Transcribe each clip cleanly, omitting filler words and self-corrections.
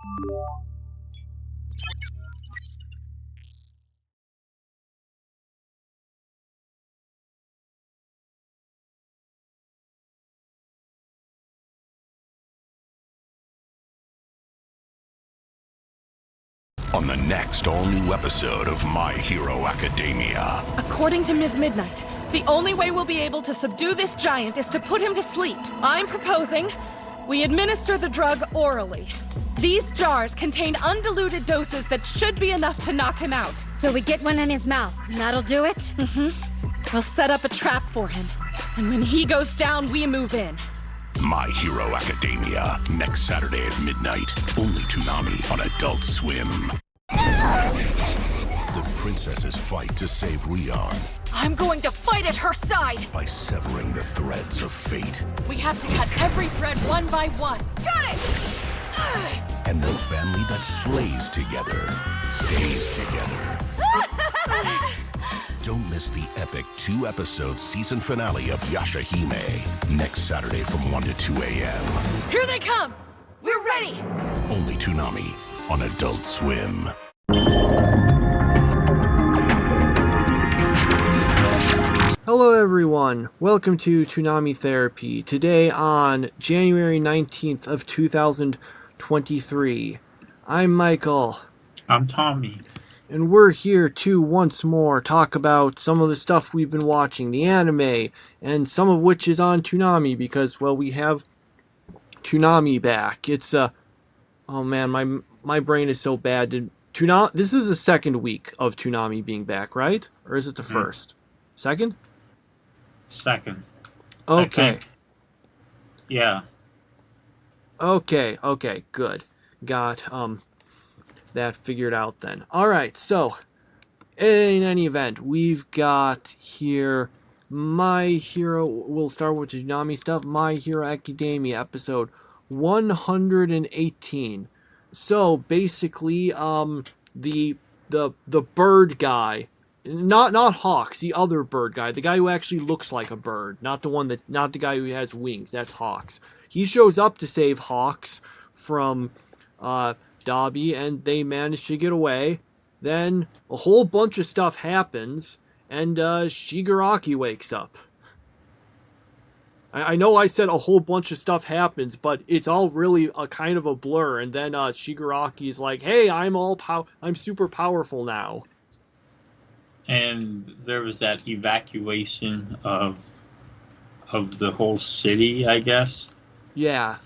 On the next all-new episode of My Hero Academia. According to Ms. Midnight, the only way we'll be able to subdue this giant is to put him to sleep. I'm proposing we administer the drug orally. These jars contain undiluted doses that should be enough to knock him out. So we get one in his mouth, and that'll do it? Mm-hmm. We'll set up a trap for him. And when he goes down, we move in. My Hero Academia, next Saturday at midnight. Only Toonami on Adult Swim. The princesses fight to save Rion. I'm going to fight at her side! By severing the threads of fate. We have to cut every thread one by one. Got it! And the family that slays together, stays together. Don't miss the epic 2-episode season finale of Yashahime, next Saturday from 1 to 2 a.m. Here they come! We're ready! Only Toonami on Adult Swim. Hello everyone, welcome to Toonami Therapy. Today on January 19th of 2023. I'm Michael. I'm Tommy. And we're here to once more talk about some of the stuff we've been watching, the anime, and some of which is on Toonami because, well, we have Toonami back. It's oh man, my brain is so bad. This is the second week of Toonami being back, right? Or is it the first? Second? Second. Okay. Yeah. Okay, good. Got that figured out then. Alright, so in any event, we've got here My Hero, we'll start with the Toonami stuff, My Hero Academia episode 118. So basically, the bird guy, not Hawks, the other bird guy, the guy who actually looks like a bird, not the guy who has wings, that's Hawks. He shows up to save Hawks from Dobby, and they manage to get away. Then a whole bunch of stuff happens, and Shigaraki wakes up. I know I said a whole bunch of stuff happens, but it's all really a kind of a blur. And then Shigaraki's like, "Hey, I'm super powerful now." And there was that evacuation of the whole city, I guess. Yeah.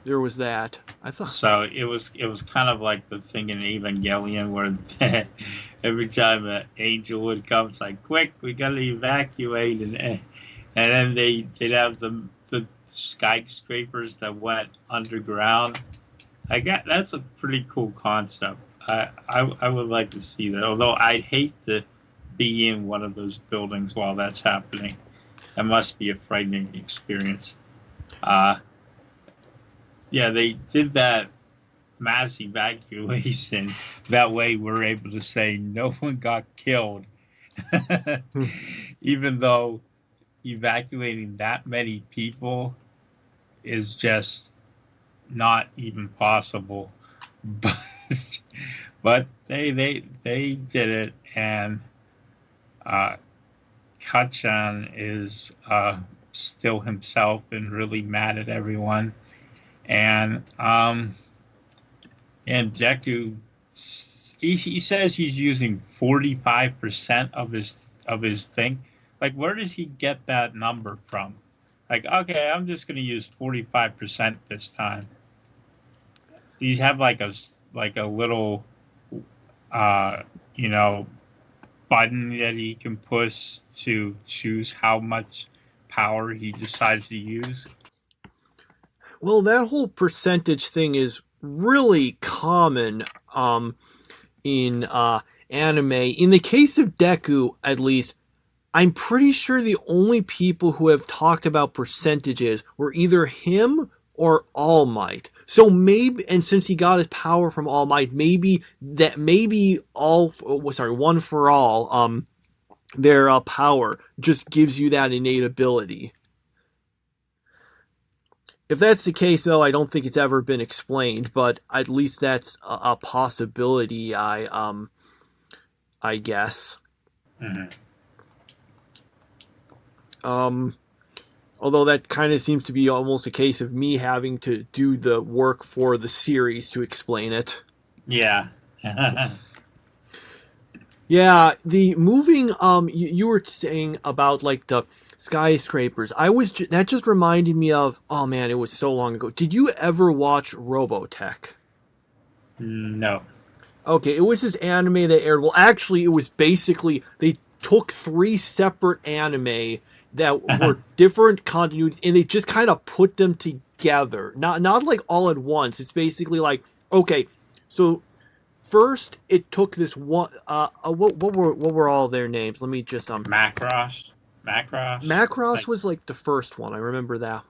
There was that. I thought so. It was kind of like the thing in Evangelion where every time an angel would come, it's like, "Quick, we gotta evacuate," and then they'd have the skyscrapers that went underground. That's a pretty cool concept. I would like to see that. Although I'd hate to be in one of those buildings while that's happening. That must be a frightening experience. Yeah, they did that mass evacuation. That way we're able to say no one got killed. Even though evacuating that many people is just not even possible. But they did it, and Kachan is still himself and really mad at everyone. And Deku, he says he's using 45% of his thing. Like, where does he get that number from? Like, okay, I'm just going to use 45% this time. You have like a little, button that he can push to choose how much power he decides to use. Well, that whole percentage thing is really common in anime. In the case of Deku, at least, I'm pretty sure the only people who have talked about percentages were either him or All Might. So maybe, and since he got his power from All Might, maybe One for All, their power just gives you that innate ability. If that's the case, though, I don't think it's ever been explained, but at least that's a possibility, I guess. Although that kind of seems to be almost a case of me having to do the work for the series to explain it. Yeah. Yeah, the moving, you were saying about, like, the skyscrapers. That just reminded me of, oh man, it was so long ago. Did you ever watch Robotech? No. Okay, it was this anime that aired, well, actually, it was basically, they took 3 separate anime that were different continuities, and they just kind of put them together. Not like all at once. It's basically like, okay, so first it took this one. What were all their names? Let me just Macross. Macross was like the first one. I remember that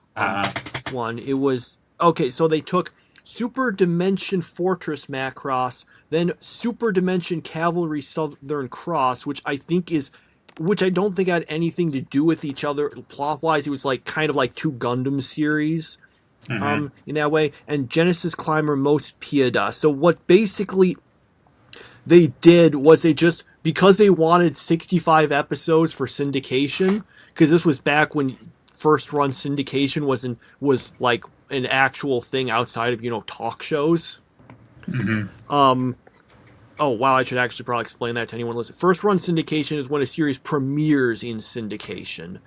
one. It was okay. So they took Super Dimension Fortress Macross, then Super Dimension Cavalry Southern Cross, which I don't think had anything to do with each other plot-wise. It was like kind of like 2 Gundam series in that way. And Genesis Climber Most Pieda. So what basically they did was they just, because they wanted 65 episodes for syndication, because this was back when first run syndication was like an actual thing outside of, talk shows. Oh, wow, I should actually probably explain that to anyone listening. First run syndication is when a series premieres in syndication,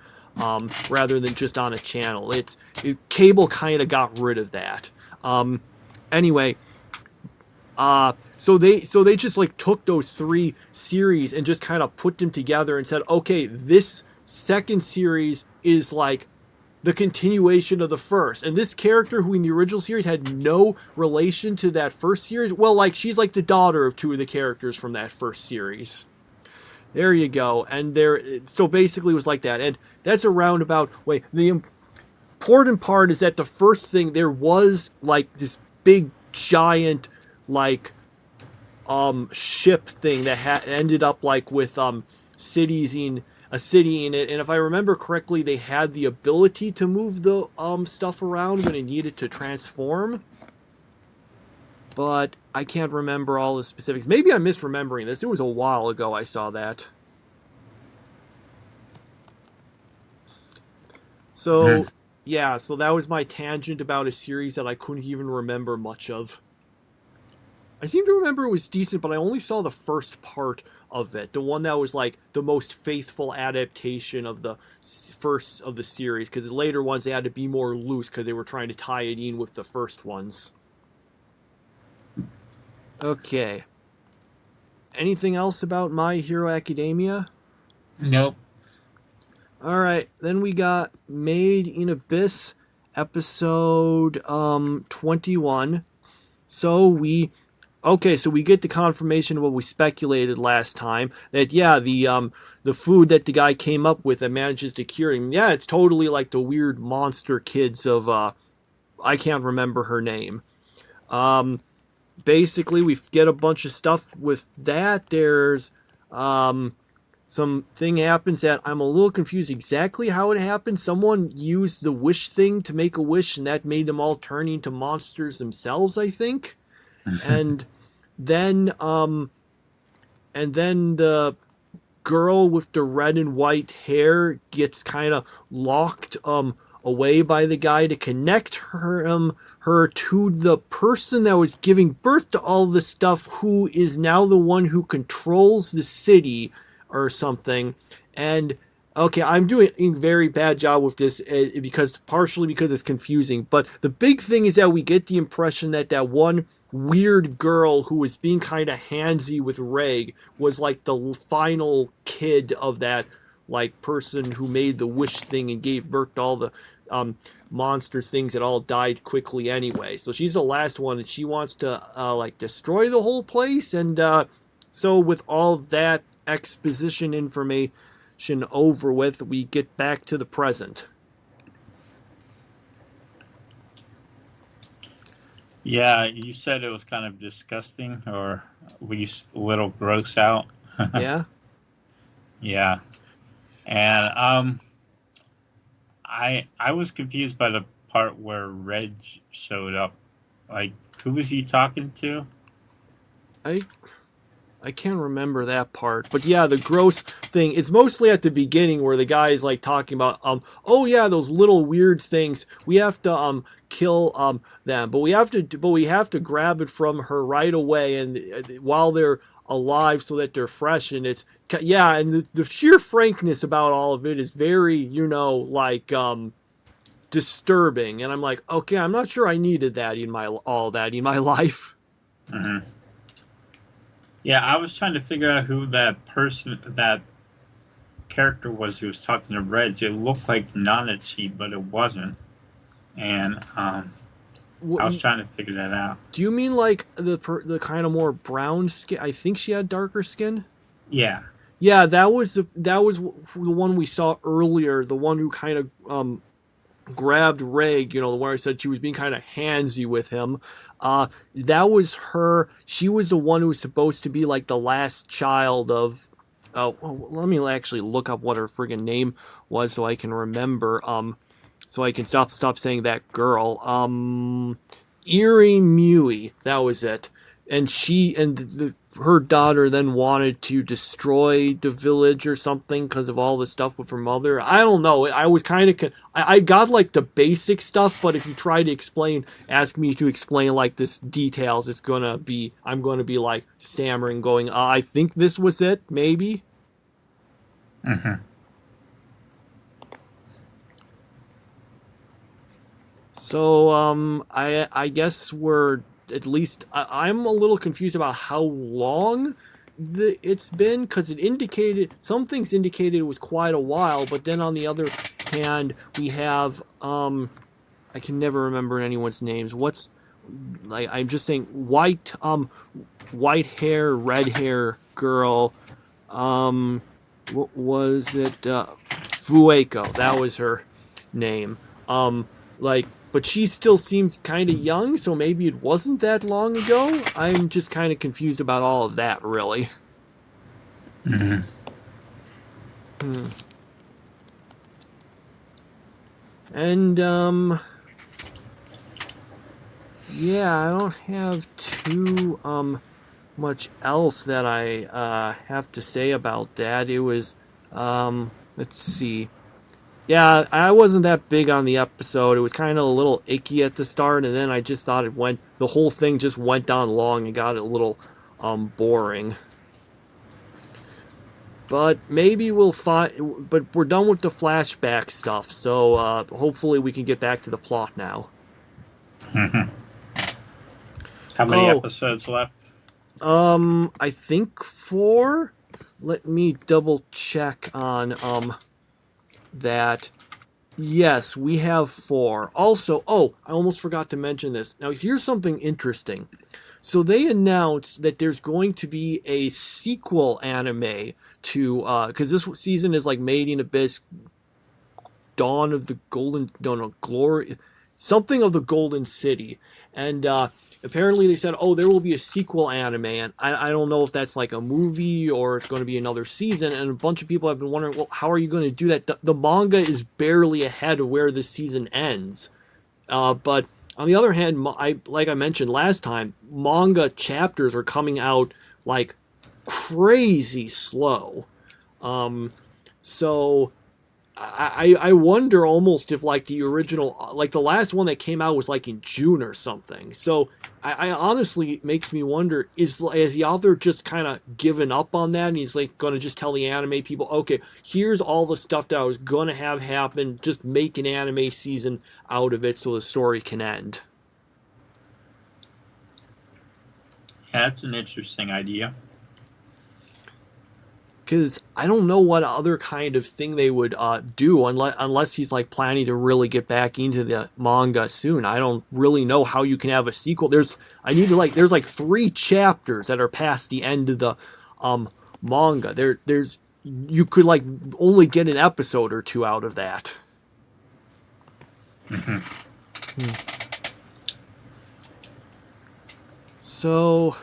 rather than just on a channel. Cable kind of got rid of that. Anyway, so they just like took those 3 series and just kind of put them together and said, okay, this second series is like the continuation of the first. And this character, who in the original series had no relation to that first series, well, like, she's like the daughter of 2 of the characters from that first series. There you go. And so basically it was like that. And that's a roundabout way. The important part is that the first thing, there was like this big giant like ship thing that ended up like with cities in a city in it, and if I remember correctly, they had the ability to move the stuff around when it needed to transform. But I can't remember all the specifics. Maybe I'm misremembering this. It was a while ago I saw that. So, yeah, so that was my tangent about a series that I couldn't even remember much of. I seem to remember it was decent, but I only saw the first part of it. The one that was like the most faithful adaptation of the first of the series, because the later ones they had to be more loose because they were trying to tie it in with the first ones. Okay. Anything else about My Hero Academia? Nope. Alright, then we got Made in Abyss, episode 21. So we get the confirmation of what we speculated last time, that yeah, the food that the guy came up with that manages to cure him, yeah, it's totally like the weird monster kids of I can't remember her name. Basically we get a bunch of stuff with that. There's something happens that I'm a little confused exactly how it happened. Someone used the wish thing to make a wish, and that made them all turn into monsters themselves, I think. And then the girl with the red and white hair gets kind of locked away by the guy to connect her to the person that was giving birth to all this stuff, who is now the one who controls the city or something. And okay, I'm doing a very bad job with this partially because it's confusing, but the big thing is that we get the impression that that one weird girl who was being kind of handsy with Reg was like the final kid of that like person who made the wish thing and gave birth to all the monster things that all died quickly anyway. So she's the last one, and she wants to like destroy the whole place. And so with all of that exposition information over with, we get back to the present. Yeah, you said it was kind of disgusting, or at least a little gross out. Yeah? Yeah. And I was confused by part where Reg showed up. Like, who was he talking to? I can't remember that part, but yeah, the gross thing. It's mostly at the beginning where the guy is like talking about oh yeah, those little weird things. We have to kill them, but we have to grab it from her right away and while they're alive so that they're fresh. And it's yeah, and the sheer frankness about all of it is very like disturbing. And I'm like, okay, I'm not sure I needed that in my life. Mm-hmm. Yeah, I was trying to figure out who that character was who was talking to Reg. It looked like Nanachi, but it wasn't. And I was trying to figure that out. Do you mean like the kind of more brown skin? I think she had darker skin. Yeah. Yeah, that was the one we saw earlier. The one who kind of grabbed Reg. The one I said she was being kind of handsy with him. That was her. She was the one who was supposed to be like the last child of. Let me actually look up what her friggin' name was so I can remember. So I can stop saying that girl. Iri Mui. That was it. And her daughter then wanted to destroy the village or something because of all the stuff with her mother. I don't know. I was kind of... I got like the basic stuff, but if you try to ask me to explain like this details, I'm going to be like stammering going, I think this was it, maybe? Mm-hmm. So, I guess we're... At least I'm a little confused about how long it's been, because some things indicated it was quite a while, but then on the other hand we have I can never remember anyone's names. What's like I'm just saying white hair, red hair girl. What was it? Fueko. That was her name. But she still seems kind of young, so maybe it wasn't that long ago. I'm just kind of confused about all of that, really. Mm-hmm. And, yeah, I don't have too, much else that I, have to say about that. It was, let's see. Yeah, I wasn't that big on the episode. It was kind of a little icky at the start, and then I just thought the whole thing just went on long and got a little boring. But maybe we'll find. But we're done with the flashback stuff, so hopefully we can get back to the plot now. Mm-hmm. How many episodes left? I think 4. Let me double check on that. Yes, we have 4. Also, I almost forgot to mention this. Now, here's something interesting. So they announced that there's going to be a sequel anime to, because this season is like Made in Abyss, Dawn of the Golden, Glory, something of the Golden City. And apparently they said, there will be a sequel anime. And I don't know if that's like a movie or it's going to be another season. And a bunch of people have been wondering, well, how are you going to do that? The manga is barely ahead of where the season ends. But on the other hand, like I mentioned last time, manga chapters are coming out like crazy slow. So I wonder almost if like the original, like the last one that came out was like in June or something. So I honestly, it makes me wonder, is the author just kind of given up on that and he's like going to just tell the anime people, okay, here's all the stuff that I was going to have happen, just make an anime season out of it so the story can end. Yeah, that's an interesting idea. Because I don't know what other kind of thing they would do unless he's like planning to really get back into the manga soon. I don't really know how you can have a sequel. There's like 3 chapters that are past the end of the manga. You could like only get an episode or 2 out of that. Mm-hmm. So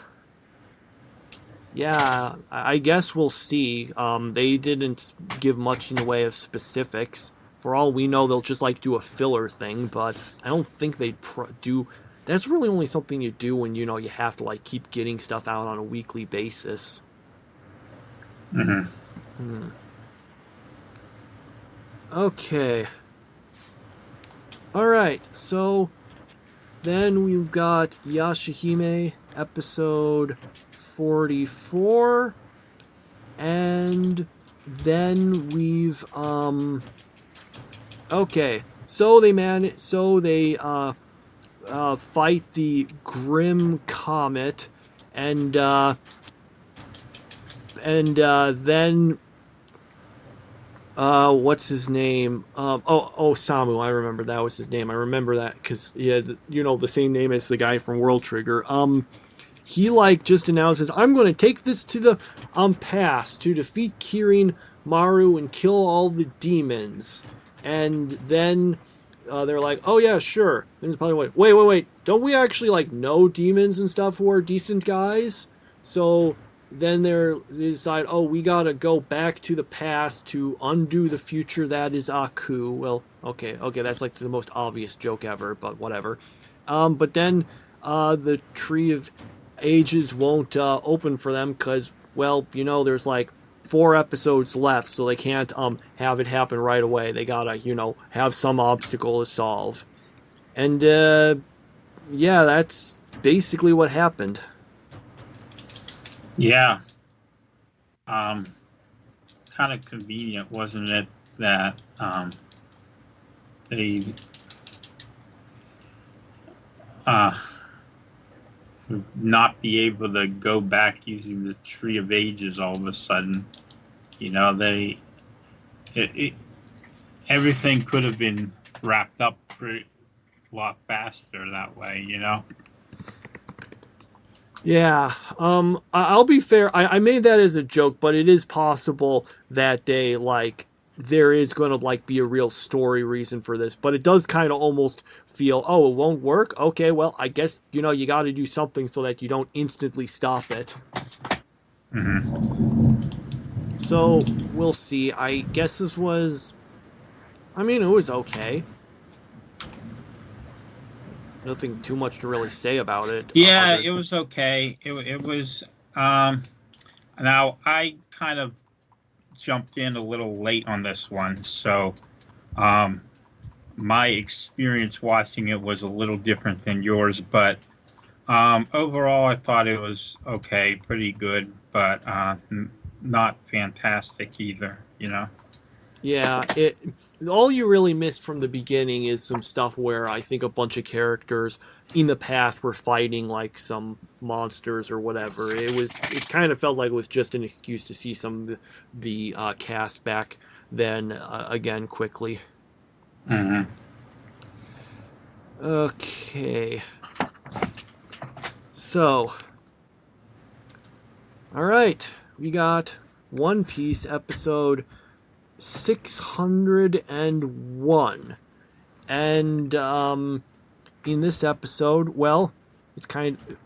yeah, I guess we'll see. They didn't give much in the way of specifics For all we know, they'll just like do a filler thing, but I don't think they'd do. That's really only something you do when you have to like keep getting stuff out on a weekly basis. Okay. All right. So then we've got Yashahime episode 44, and then we've okay. So they fight the Grim Comet, and then what's his name? Samu. I remember that was his name. I remember that because he had the same name as the guy from World Trigger. He just announces, I'm going to take this to the past to defeat Kirin, Maru, and kill all the demons. And then they're like, oh yeah, sure. Then it's probably wait. Don't we actually know demons and stuff who are decent guys? So then they decide, oh, we gotta go back to the past to undo the future that is Aku. Well, okay, that's the most obvious joke ever, but whatever. But then the Tree of Ages won't open for them because, well, there's 4 episodes left, so they can't have it happen right away. They gotta, have some obstacle to solve. And yeah, that's basically what happened. Yeah. Kind of convenient, wasn't it, that they not be able to go back using the Tree of Ages all of a sudden. Everything could have been wrapped up pretty lot faster that way, Yeah, I'll be fair. I made that as a joke, but it is possible that they there is going to be a real story reason for this, but it does kind of almost feel, oh, it won't work. Okay, well, I guess you got to do something so that you don't instantly stop it. So we'll see. I guess this was, it was okay. Nothing too much to really say about it. Yeah, it was okay. It was. Now I kind of jumped in a little late on this one, so my experience watching it was a little different than yours. But overall, I thought it was okay, pretty good, but not fantastic either. Yeah, all you really missed from the beginning is some stuff where I think a bunch of characters in the past were fighting some monsters or whatever. It kind of felt like it was just an excuse to see some of the cast back then again quickly. Okay. So, all right, we got One Piece episode 601, and in this episode, well, it's kind of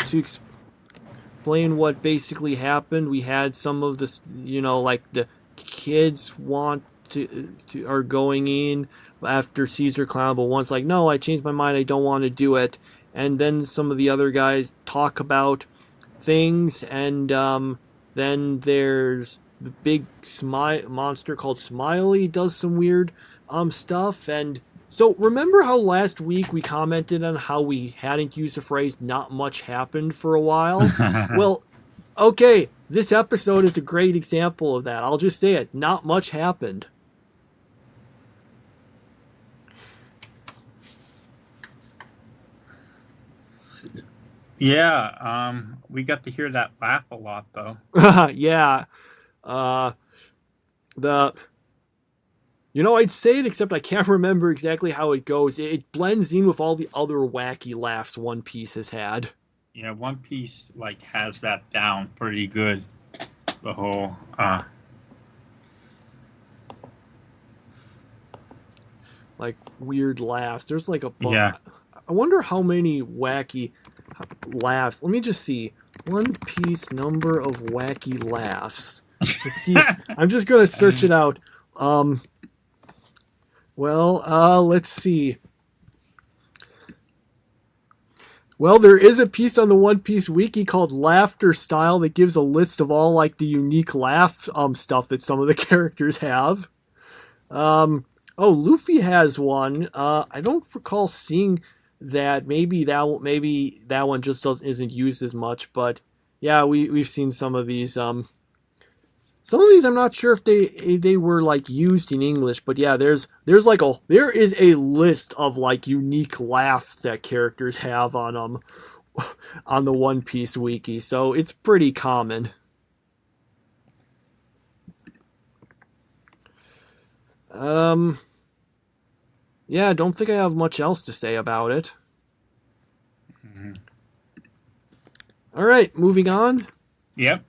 to explain what basically happened. We had some of this, the kids are going in after Caesar Clown, but one's like, no, I changed my mind, I don't want to do it. And then some of the other guys talk about things, and then there's the big monster called Smiley does some weird stuff. And so remember how last week we commented on how we hadn't used the phrase "not much happened" for a while? Well, okay, this episode is a great example of that. I'll just say it, not much happened. Yeah, we got to hear that laugh a lot, though. Yeah. I'd say it, except I can't remember exactly how it goes. It blends in with all the other wacky laughs One Piece has had. Yeah, One Piece has that down pretty good. The whole weird laughs. There's a bunch. Yeah. I wonder how many wacky laughs. Let me just see. One Piece number of wacky laughs. Let's see. I'm just gonna search it out. Well, let's see. Well, there is a piece on the One Piece wiki called Laughter Style that gives a list of all like the unique laugh stuff that some of the characters have. Oh, Luffy has one. I don't recall seeing that. Maybe that one just isn't used as much. But yeah, we've seen some of these. Some of these I'm not sure if they were like used in English, but yeah, there is a list of like unique laughs that characters have on the One Piece wiki, so it's pretty common. Yeah, I don't think I have much else to say about it. Mm-hmm. All right, moving on. Yep.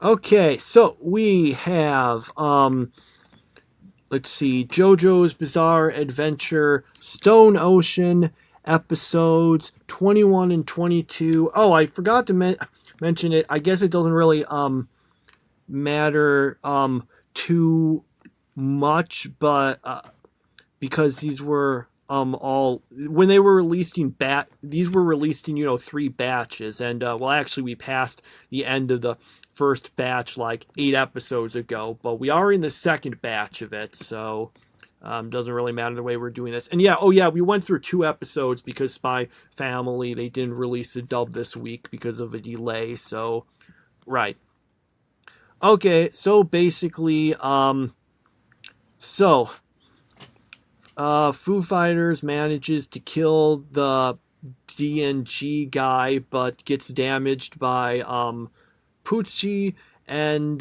Okay, so we have let's see, JoJo's Bizarre Adventure, Stone Ocean episodes 21 and 22. Oh, I forgot to mention it. I guess it doesn't really matter too much, but because these were all when they were releasing these were released in 3 batches, and well, actually we passed the end of the first batch like 8 episodes ago, but we are in the second batch of it, so doesn't really matter the way we're doing this. And yeah, we went through 2 episodes because Spy Family, they didn't release a dub this week because of a delay, so right. Okay, so basically Foo Fighters manages to kill the DNG guy, but gets damaged by Pucci, and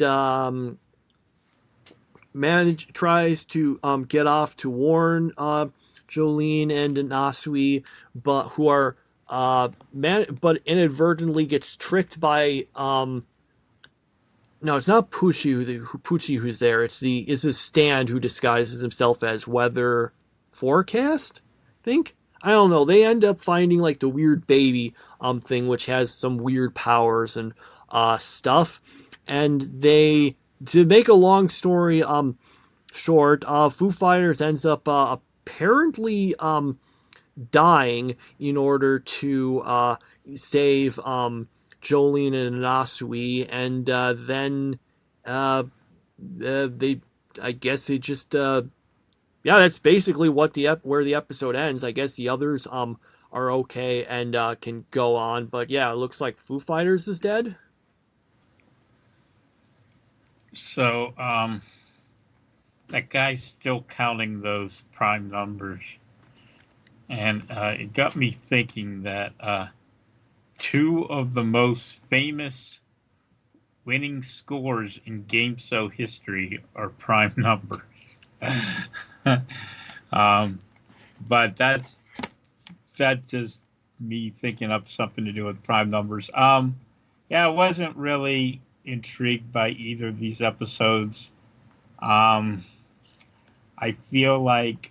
tries to get off to warn Jolene and Nasui, but who are but inadvertently gets tricked by no, it's not Pucci who's there. It's a Stand who disguises himself as Weather Forecast, I think. I don't know. They end up finding like the weird baby thing, which has some weird powers and stuff. And they, to make a long story short, Foo Fighters ends up apparently dying in order to save Jolene and Nasui, and then they, I guess they just yeah, that's basically where the episode ends. I guess the others are okay and can go on, but yeah, it looks like Foo Fighters is dead. So that guy's still counting those prime numbers, and it got me thinking that 2 of the most famous winning scores in game show history are prime numbers. But that's just me thinking up something to do with prime numbers. Yeah, I wasn't really intrigued by either of these episodes. I feel like,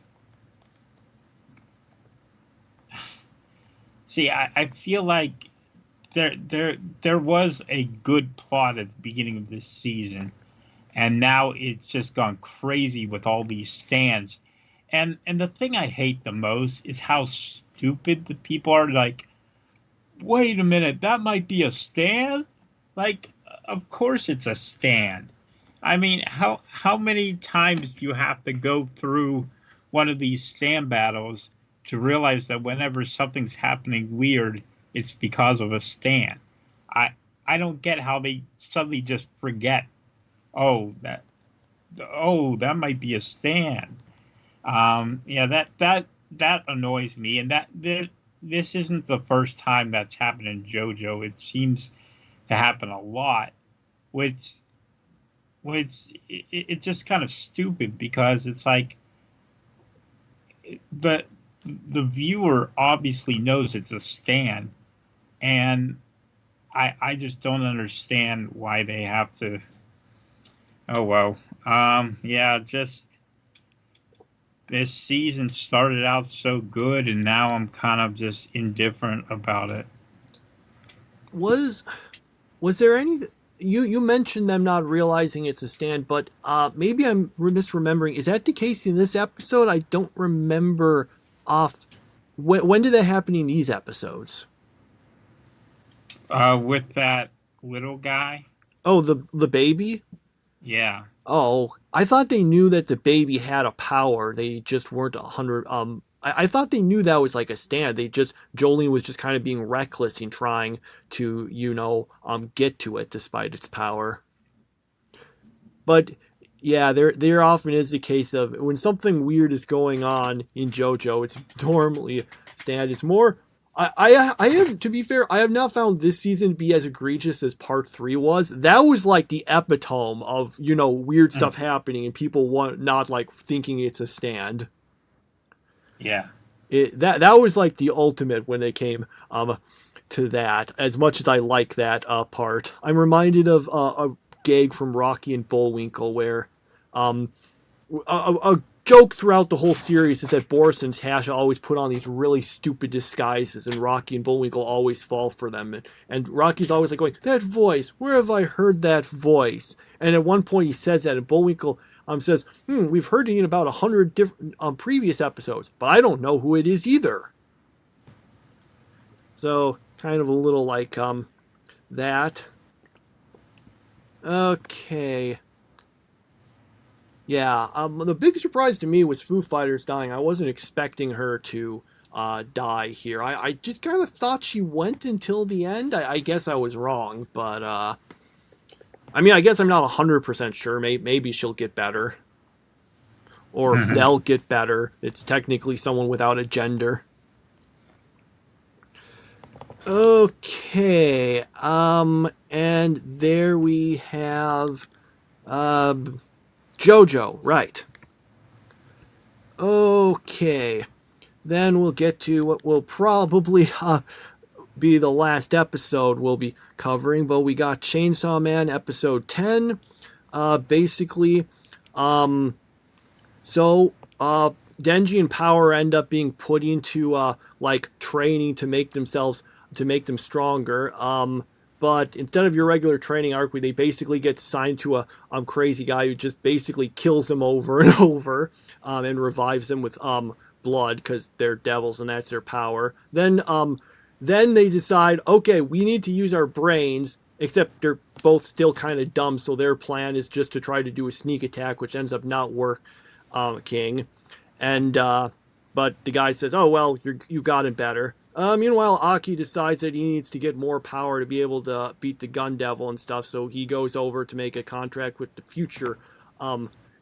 I feel like there was a good plot at the beginning of this season, and now it's just gone crazy with all these stands. And the thing I hate the most is how stupid the people are. Like, wait a minute, that might be a stand? Like, of course it's a stand. I mean, how many times do you have to go through one of these stand battles to realize that whenever something's happening weird, it's because of a stand? I don't get how they suddenly just forget, that might be a stand. Yeah, that annoys me, and this isn't the first time that's happened in JoJo. It seems to happen a lot, which it's just kind of stupid, because it's like, but the viewer obviously knows it's a stand, and I just don't understand why they have to. Oh well, yeah, just this season started out so good, and now I'm kind of just indifferent about it. Was there any you mentioned them not realizing it's a stand, but maybe I'm misremembering. Is that the case in this episode? I don't remember off. When did that happen in these episodes? With that little guy. Oh, the baby? Yeah. Oh, I thought they knew that the baby had a power. They just weren't 100. I thought they knew that was like a stand. Jolene was just kind of being reckless in trying to, get to it despite its power. But yeah, there often is the case of when something weird is going on in JoJo, it's normally a stand. It's more. I have, to be fair, I have not found this season to be as egregious as part 3 was. That was like the epitome of, weird stuff happening and people not like thinking it's a stand. Yeah. That was like the ultimate when it came to that. As much as I like that part, I'm reminded of a gag from Rocky and Bullwinkle where a joke throughout the whole series is that Boris and Tasha always put on these really stupid disguises, and Rocky and Bullwinkle always fall for them. And Rocky's always like going, "That voice, where have I heard that voice?" And at one point he says that, and Bullwinkle says, "We've heard it in about 100 different previous episodes, but I don't know who it is either." So kind of a little like that. Okay. Yeah, the big surprise to me was Foo Fighters dying. I wasn't expecting her to die here. I just kind of thought she went until the end. I guess I was wrong, but I guess I'm not 100% sure. Maybe she'll get better. Or they'll get better. It's technically someone without a gender. Okay, and there we have JoJo, right. Okay, then we'll get to what will probably be the last episode we'll be covering, but we got Chainsaw Man episode 10, basically, Denji and Power end up being put into, training to make them stronger, but instead of your regular training arc, where they basically get assigned to a crazy guy who just basically kills them over and over, and revives them with blood because they're devils and that's their power. Then they decide, okay, we need to use our brains. Except they're both still kind of dumb, so their plan is just to try to do a sneak attack, which ends up not working. And but the guy says, "Oh well, you got it better." Meanwhile, Aki decides that he needs to get more power to be able to beat the Gun Devil and stuff, so he goes over to make a contract with the future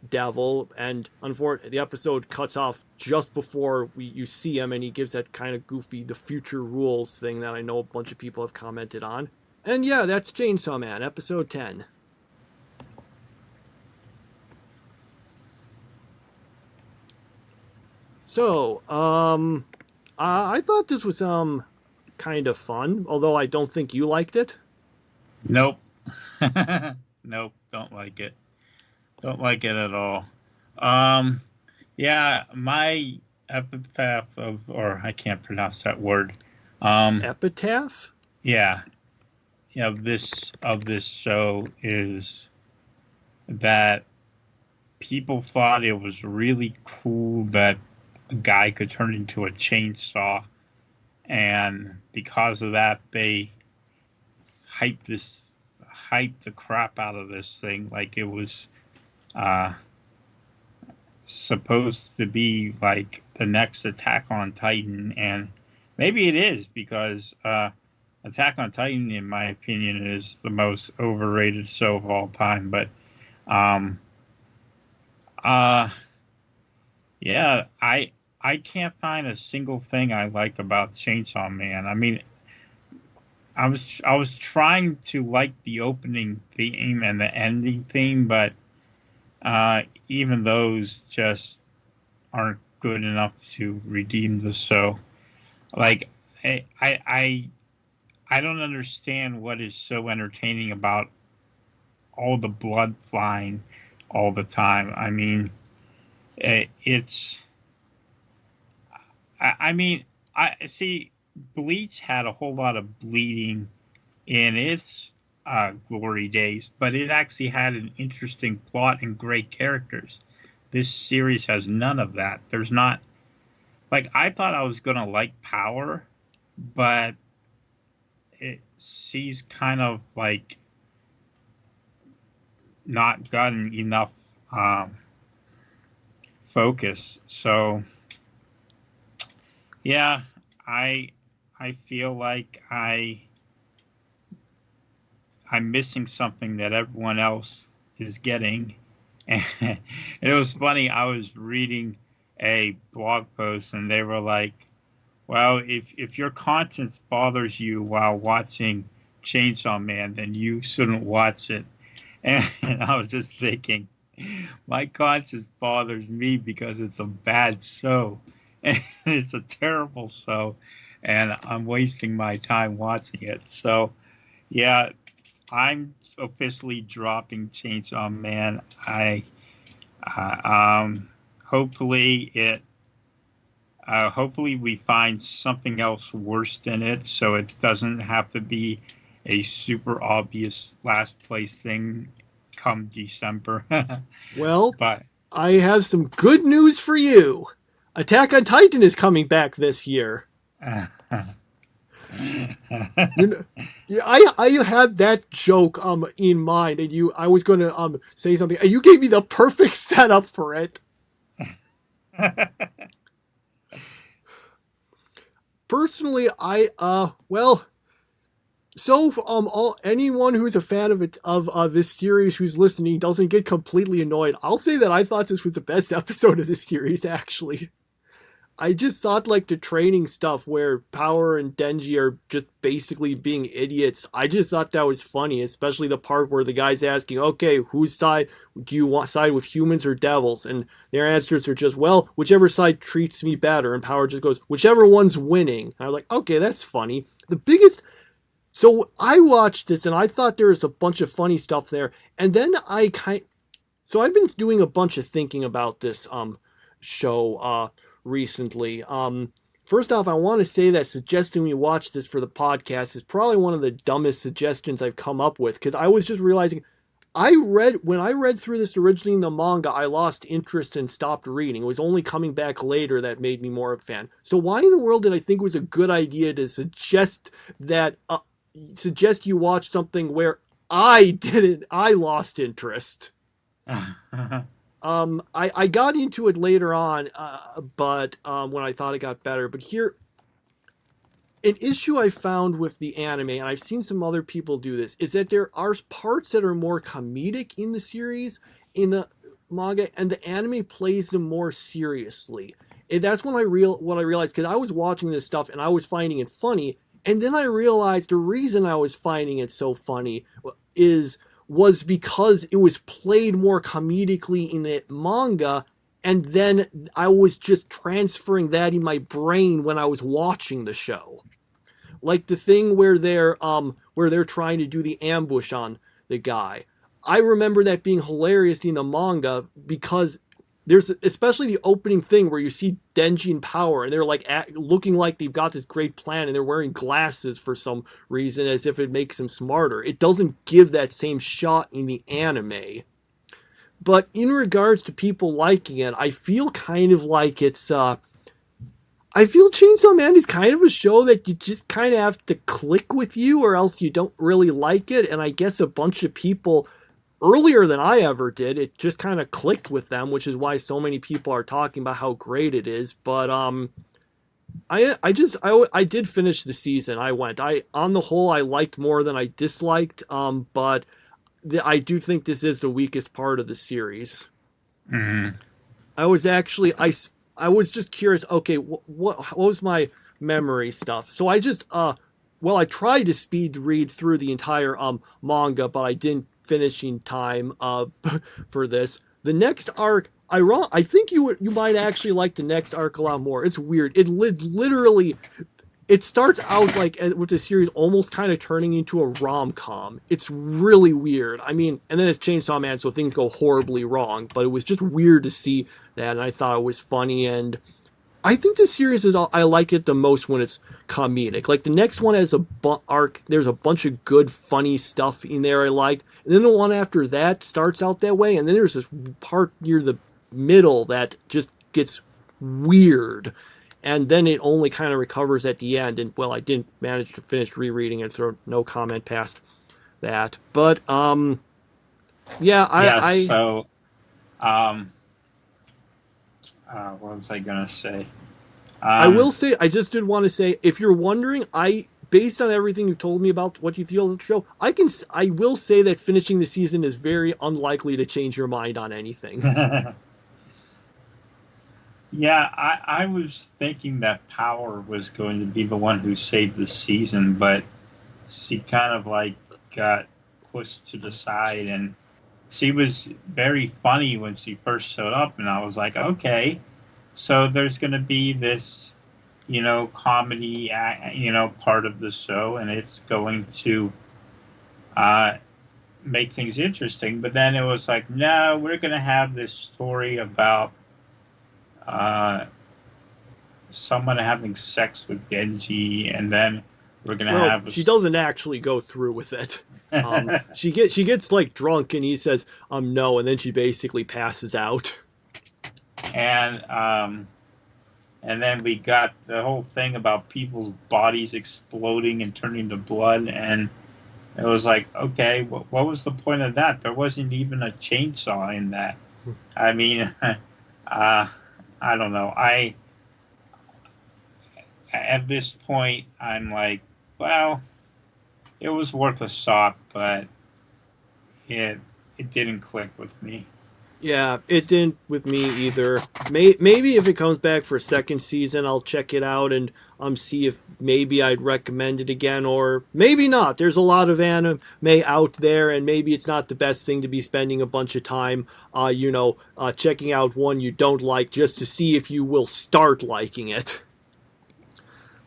Devil, and unfortunately, the episode cuts off just before you see him, and he gives that kind of goofy "the future rules" thing that I know a bunch of people have commented on. And yeah, that's Chainsaw Man, episode 10. So, I thought this was kind of fun, although I don't think you liked it. Nope. Nope, don't like it. Don't like it at all. Yeah, my epitaph or I can't pronounce that word. Epitaph? Yeah. Of this show is that people thought it was really cool that a guy could turn into a chainsaw, and because of that they hyped the crap out of this thing like it was supposed to be like the next Attack on Titan, and maybe it is, because Attack on Titan, in my opinion, is the most overrated show of all time. But yeah, I can't find a single thing I like about Chainsaw Man. I mean, I was trying to like the opening theme and the ending theme, but even those just aren't good enough to redeem the show. Like, I don't understand what is so entertaining about all the blood flying all the time. I mean, I see Bleach had a whole lot of bleeding in its glory days, but it actually had an interesting plot and great characters. This series has none of that. There's not, like, I thought I was going to like Power, but she's kind of like not gotten enough focus. So yeah, I feel like I'm missing something that everyone else is getting. And it was funny, I was reading a blog post and they were like, well, if your conscience bothers you while watching Chainsaw Man, then you shouldn't watch it. And I was just thinking, my conscience bothers me because it's a bad show. And it's a terrible show. And I'm wasting my time watching it. So, yeah, I'm officially dropping Chainsaw Man. Hopefully we find something else worse than it, so it doesn't have to be a super obvious last place thing come December. Well, But I have some good news for you. Attack on Titan is coming back this year. I had that joke in mind, and I was going to say something, and you gave me the perfect setup for it. Personally, anyone who's a fan of this series who's listening doesn't get completely annoyed. I'll say that I thought this was the best episode of this series, actually. I just thought, like, the training stuff where Power and Denji are just basically being idiots, I just thought that was funny, especially the part where the guy's asking, okay, whose side do you want, side with humans or devils? And their answers are just, well, whichever side treats me better. And Power just goes, whichever one's winning. And I was like, okay, that's funny. So I watched this and I thought there was a bunch of funny stuff there. And then so I've been doing a bunch of thinking about this show recently. First off, I want to say that suggesting we watch this for the podcast is probably one of the dumbest suggestions I've come up with, because I was just realizing when I read through this originally in the manga, I lost interest and stopped reading. It was only coming back later that made me more of a fan. So why in the world did I think it was a good idea to suggest you watch something where I lost interest? I got into it later on, but when I thought it got better. But here, an issue I found with the anime, and I've seen some other people do this, is that there are parts that are more comedic in the series, in the manga, and the anime plays them more seriously. And that's when what I realized, because I was watching this stuff and I was finding it funny, and then I realized the reason I was finding it so funny was because it was played more comedically in the manga, and then I was just transferring that in my brain when I was watching the show. Like the thing where they're trying to do the ambush on the guy. I remember that being hilarious in the manga because there's especially the opening thing where you see Denji and Power and they're like looking like they've got this great plan and they're wearing glasses for some reason as if it makes them smarter. It doesn't give that same shot in the anime. But in regards to people liking it, I feel kind of like I feel Chainsaw Man is kind of a show that you just kind of have to click with you or else you don't really like it. And I guess a bunch of people earlier than I ever did, it just kind of clicked with them, which is why so many people are talking about how great it is. But I did finish the season. On the whole, I liked more than I disliked. But I do think this is the weakest part of the series. Mm-hmm. I was just curious. Okay, what was my memory stuff? So I just I tried to speed read through the entire manga, but I didn't finish in time for this. The next arc, I think you might actually like the next arc a lot more. It's weird. It literally. It starts out like with the series almost kind of turning into a rom-com. It's really weird. I mean, and then it's Chainsaw Man, so things go horribly wrong. But it was just weird to see that, and I thought it was funny. And I think the series is I like it the most when it's comedic. Like the next one has a arc. There's a bunch of good, funny stuff in there I liked, and then the one after that starts out that way, and then there's this part near the middle that just gets weird, and then it only kind of recovers at the end. And well, I didn't manage to finish rereading it, so no comment past that. But yeah, So, what was I gonna say? I will say, I just did want to say, if you're wondering, based on everything you've told me about what you feel of the show, I will say that finishing the season is very unlikely to change your mind on anything. Yeah, I was thinking that Power was going to be the one who saved the season, but she kind of like got pushed to the side, and she was very funny when she first showed up, and I was like, okay, so there's going to be this, comedy, part of the show, and it's going to make things interesting. But then it was like, no, we're going to have this story about someone having sex with Genji, and then we're going to have... She doesn't actually go through with it. She gets like drunk, and he says, no, and then she basically passes out. And then we got the whole thing about people's bodies exploding and turning to blood, and it was like, okay, what was the point of that? There wasn't even a chainsaw in that. I mean, I don't know. At this point, I'm like, well, it was worth a shot, but it didn't click with me. Yeah, it didn't with me either. Maybe if it comes back for a second season, I'll check it out and see if maybe I'd recommend it again, or maybe not. There's a lot of anime out there, and maybe it's not the best thing to be spending a bunch of time, checking out one you don't like just to see if you will start liking it.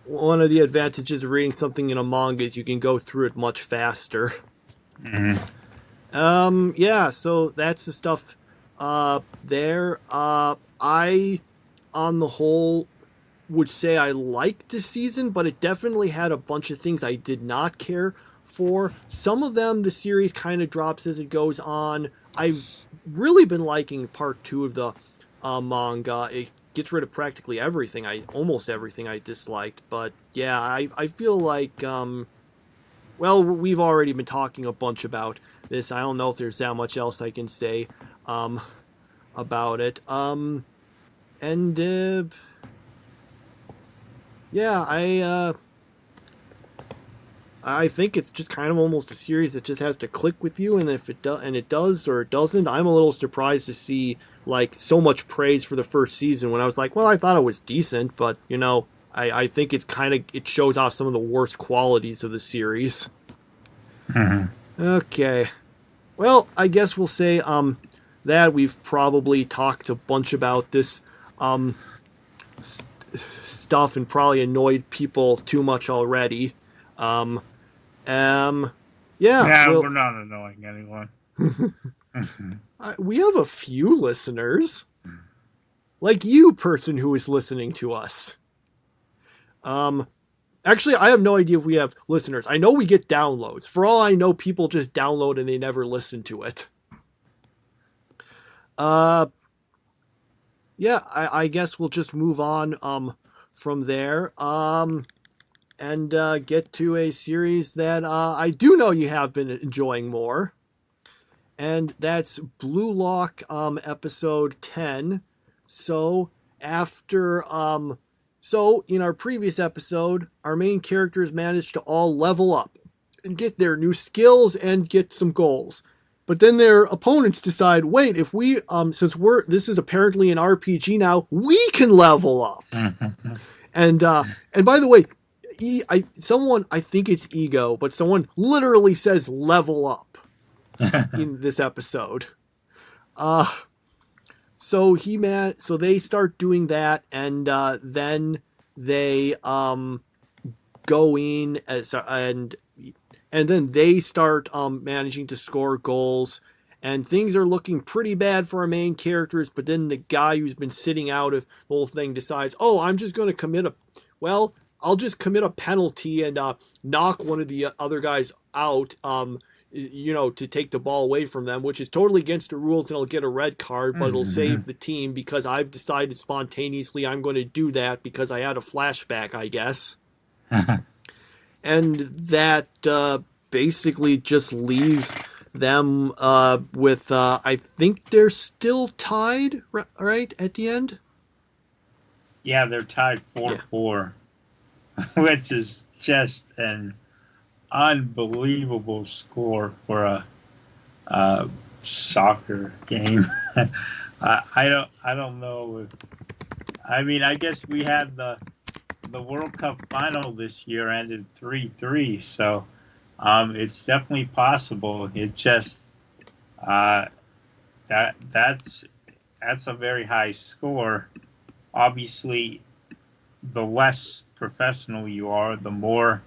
One of the advantages of reading something in a manga is you can go through it much faster. Mm-hmm. Yeah, so that's the stuff there. I, on the whole, would say I liked the season, but it definitely had a bunch of things I did not care for. Some of them, the series kind of drops as it goes on. I've really been liking part 2 of the manga. It gets rid of practically everything, almost everything I disliked. But yeah, I feel like, well, we've already been talking a bunch about this. I don't know if there's that much else I can say about it. Yeah, I think it's just kind of almost a series that just has to click with you, and if it does or it doesn't, I'm a little surprised to see like so much praise for the first season when I was like, well, I thought it was decent, but I think it shows off some of the worst qualities of the series. Mm-hmm. Okay. Well, I guess we'll say that we've probably talked a bunch about this stuff and probably annoyed people too much already. Yeah. We're not annoying anyone. We have a few listeners. Like you, person who is listening to us. Actually, I have no idea if we have listeners. I know we get downloads. For all I know, people just download and they never listen to it. Yeah, I guess we'll just move on from there and get to a series that I do know you have been enjoying more. And that's Blue Lock episode 10. So after So, in our previous episode, our main characters managed to all level up and get their new skills and get some goals. But then their opponents decide, wait, if we, since this is apparently an RPG now, we can level up. And by the way, I think it's Ego, but someone literally says level up in this episode. So they start doing that, and then they go in and then they start managing to score goals, and things are looking pretty bad for our main characters, but then the guy who's been sitting out of the whole thing decides, oh, I'm just going to I'll just commit a penalty and knock one of the other guys out, to take the ball away from them, which is totally against the rules, and I'll get a red card, but it'll save the team because I've decided spontaneously I'm going to do that because I had a flashback, I guess. And that basically just leaves them with, I think they're still tied, right, at the end? Yeah, they're tied 4-4, which is just an unbelievable score for a soccer game. I don't know. I guess we had the World Cup final this year ended 3-3, so it's definitely possible. It just that's a very high score. Obviously, the less professional you are, the more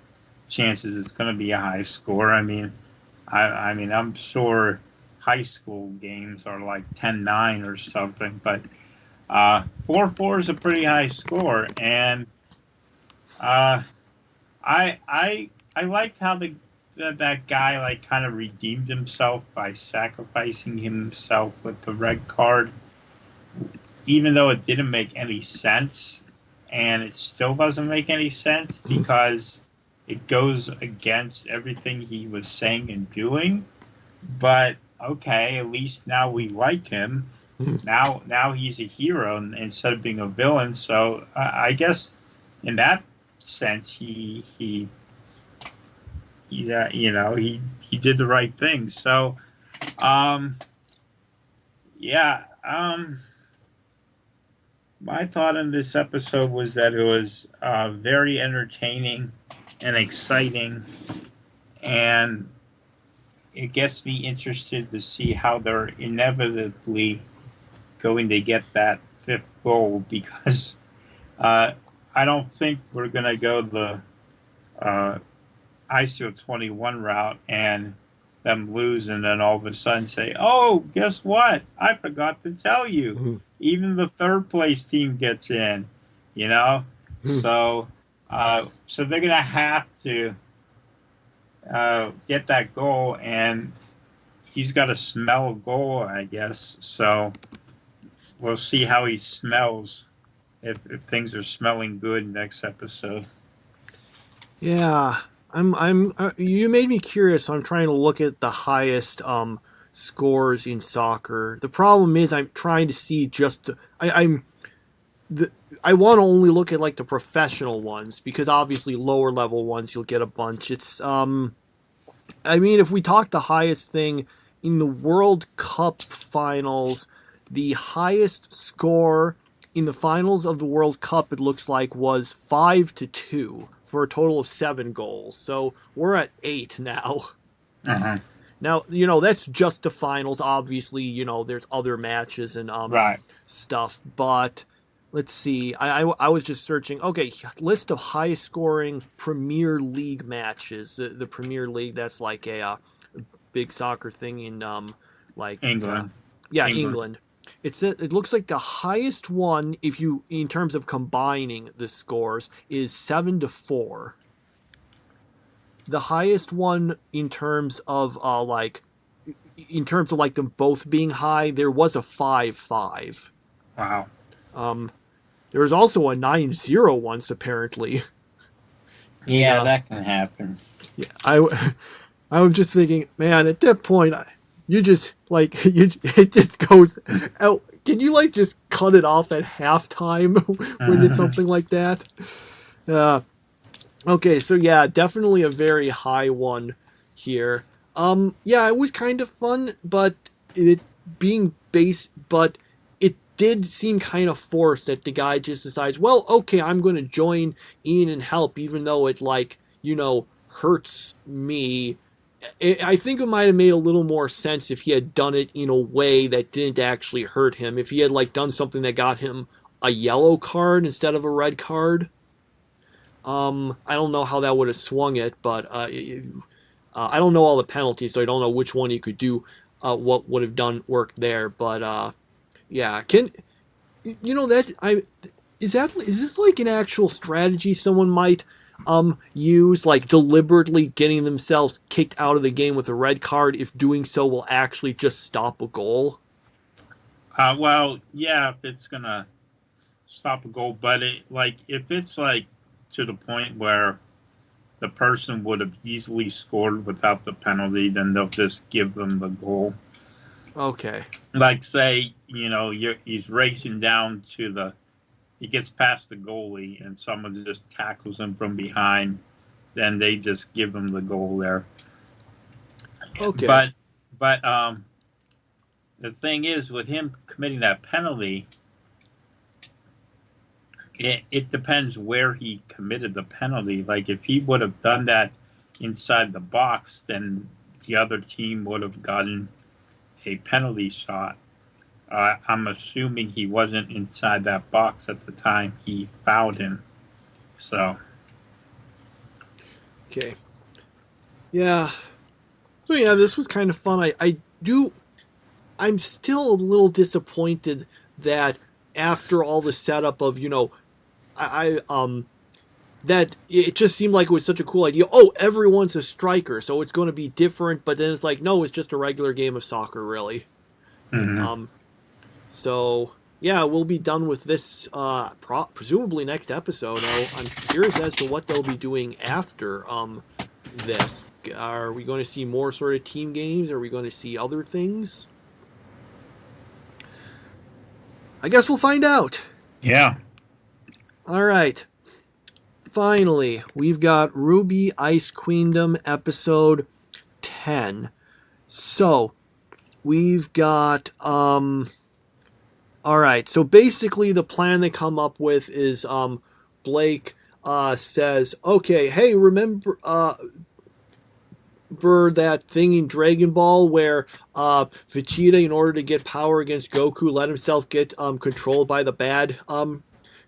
chances it's going to be a high score. I'm sure high school games are like 10-9 or something, but 4-4 is a pretty high score, and I liked how that guy like kind of redeemed himself by sacrificing himself with the red card, even though it didn't make any sense, and it still doesn't make any sense because it goes against everything he was saying and doing. But okay, at least now we like him. Now he's a hero instead of being a villain. So I guess in that sense, he did the right thing. So, my thought on this episode was that it was very entertaining and exciting, and it gets me interested to see how they're inevitably going to get that fifth goal, because I don't think we're going to go the ISO 21 route and them lose and then all of a sudden say, oh, guess what? I forgot to tell you. Mm-hmm. Even the third place team gets in, So they're going to have to get that goal, and he's got to smell a goal, I guess. So we'll see how he smells if things are smelling good next episode. Yeah, you made me curious. I'm trying to look at the highest scores in soccer. The problem is I'm trying to see just I want to only look at like the professional ones, because obviously lower level ones you'll get a bunch. It's if we talk the highest thing in the World Cup finals, the highest score in the finals of the World Cup, it looks like, was 5-2 for a total of 7 goals. So we're at 8 now. Uh-huh. Now, that's just the finals. Obviously, there's other matches and stuff. But let's see. I was just searching. Okay, list of highest scoring Premier League matches. The Premier League, that's like a big soccer thing in England. England. It looks like the highest one, in terms of combining the scores, is 7-4. The highest one in terms of them both being high, there was a 5-5. Wow. There was also a 9-0 once, apparently. Yeah, that can happen. Yeah, I was just thinking, man, at that point, it just goes out. Can you just cut it off at halftime when it's something like that? Okay, so yeah, definitely a very high one here. It was kind of fun, but it did seem kind of forced that the guy just decides, well, okay, I'm going to join in and help, even though it hurts me. I think it might have made a little more sense if he had done it in a way that didn't actually hurt him. If he had done something that got him a yellow card instead of a red card. I don't know how that would have swung it, but I don't know all the penalties, so I don't know which one you could do what would have done work there. But yeah, can you know that I is this like an actual strategy someone might use, like deliberately getting themselves kicked out of the game with a red card if doing so will actually just stop a goal? Well, yeah, if it's gonna stop a goal, but if it's like to the point where the person would have easily scored without the penalty, then they'll just give them the goal. Okay. Like, say, he's racing down he gets past the goalie and someone just tackles him from behind, then they just give him the goal there. Okay. But the thing is, with him committing that penalty, it depends where he committed the penalty. Like, if he would have done that inside the box, then the other team would have gotten a penalty shot. I'm assuming he wasn't inside that box at the time he fouled him. So. Okay. Yeah. So yeah, this was kind of fun. I'm still a little disappointed that after all the setup of, that it just seemed like it was such a cool idea. Oh, everyone's a striker, so it's going to be different. But then it's like, no, it's just a regular game of soccer, really. Mm-hmm. So yeah, we'll be done with this presumably next episode. I'm curious as to what they'll be doing after this. Are we going to see more sort of team games? Are we going to see other things? I guess we'll find out. Yeah. All right. Finally, we've got Ruby Ice Queendom episode 10. So, we've got all right. So basically the plan they come up with is Blake says, "Okay, hey, remember that thing in Dragon Ball where Vegeta, in order to get power against Goku, let himself get controlled by the bad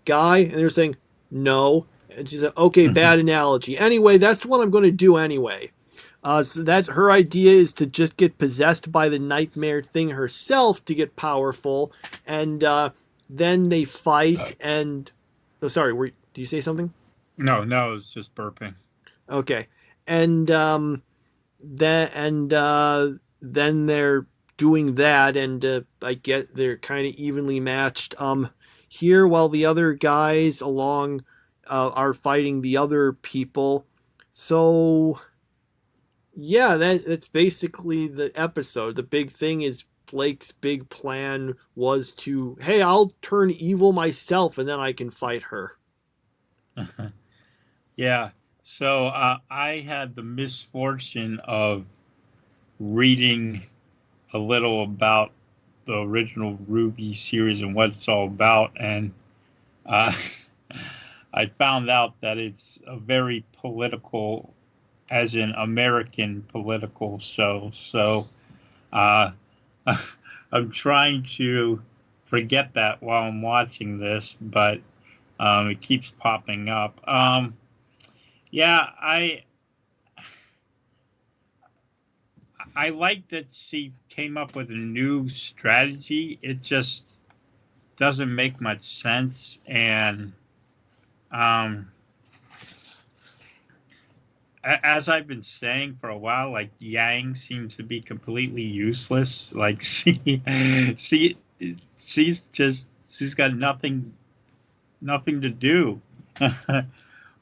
guy?" And they're saying, "No." And she said, "Okay, bad analogy. Anyway, that's what I'm going to do anyway." So that's her idea, is to just get possessed by the nightmare thing herself to get powerful, and then they fight. And oh, sorry, do you say something? No, it's just burping. Okay, and then they're doing that, and I get they're kind of evenly matched here, while the other guys along are fighting the other people. So yeah, that's basically the episode. The big thing is Blake's big plan was to, hey, I'll turn evil myself and then I can fight her. Yeah. So I had the misfortune of reading a little about the original Ruby series and what it's all about, and I found out that it's a very political, as in American political show. So I'm trying to forget that while I'm watching this, but it keeps popping up. Yeah, I like that she came up with a new strategy. It just doesn't make much sense, and as I've been saying for a while, like, Yang seems to be completely useless. Like, she's got nothing to do.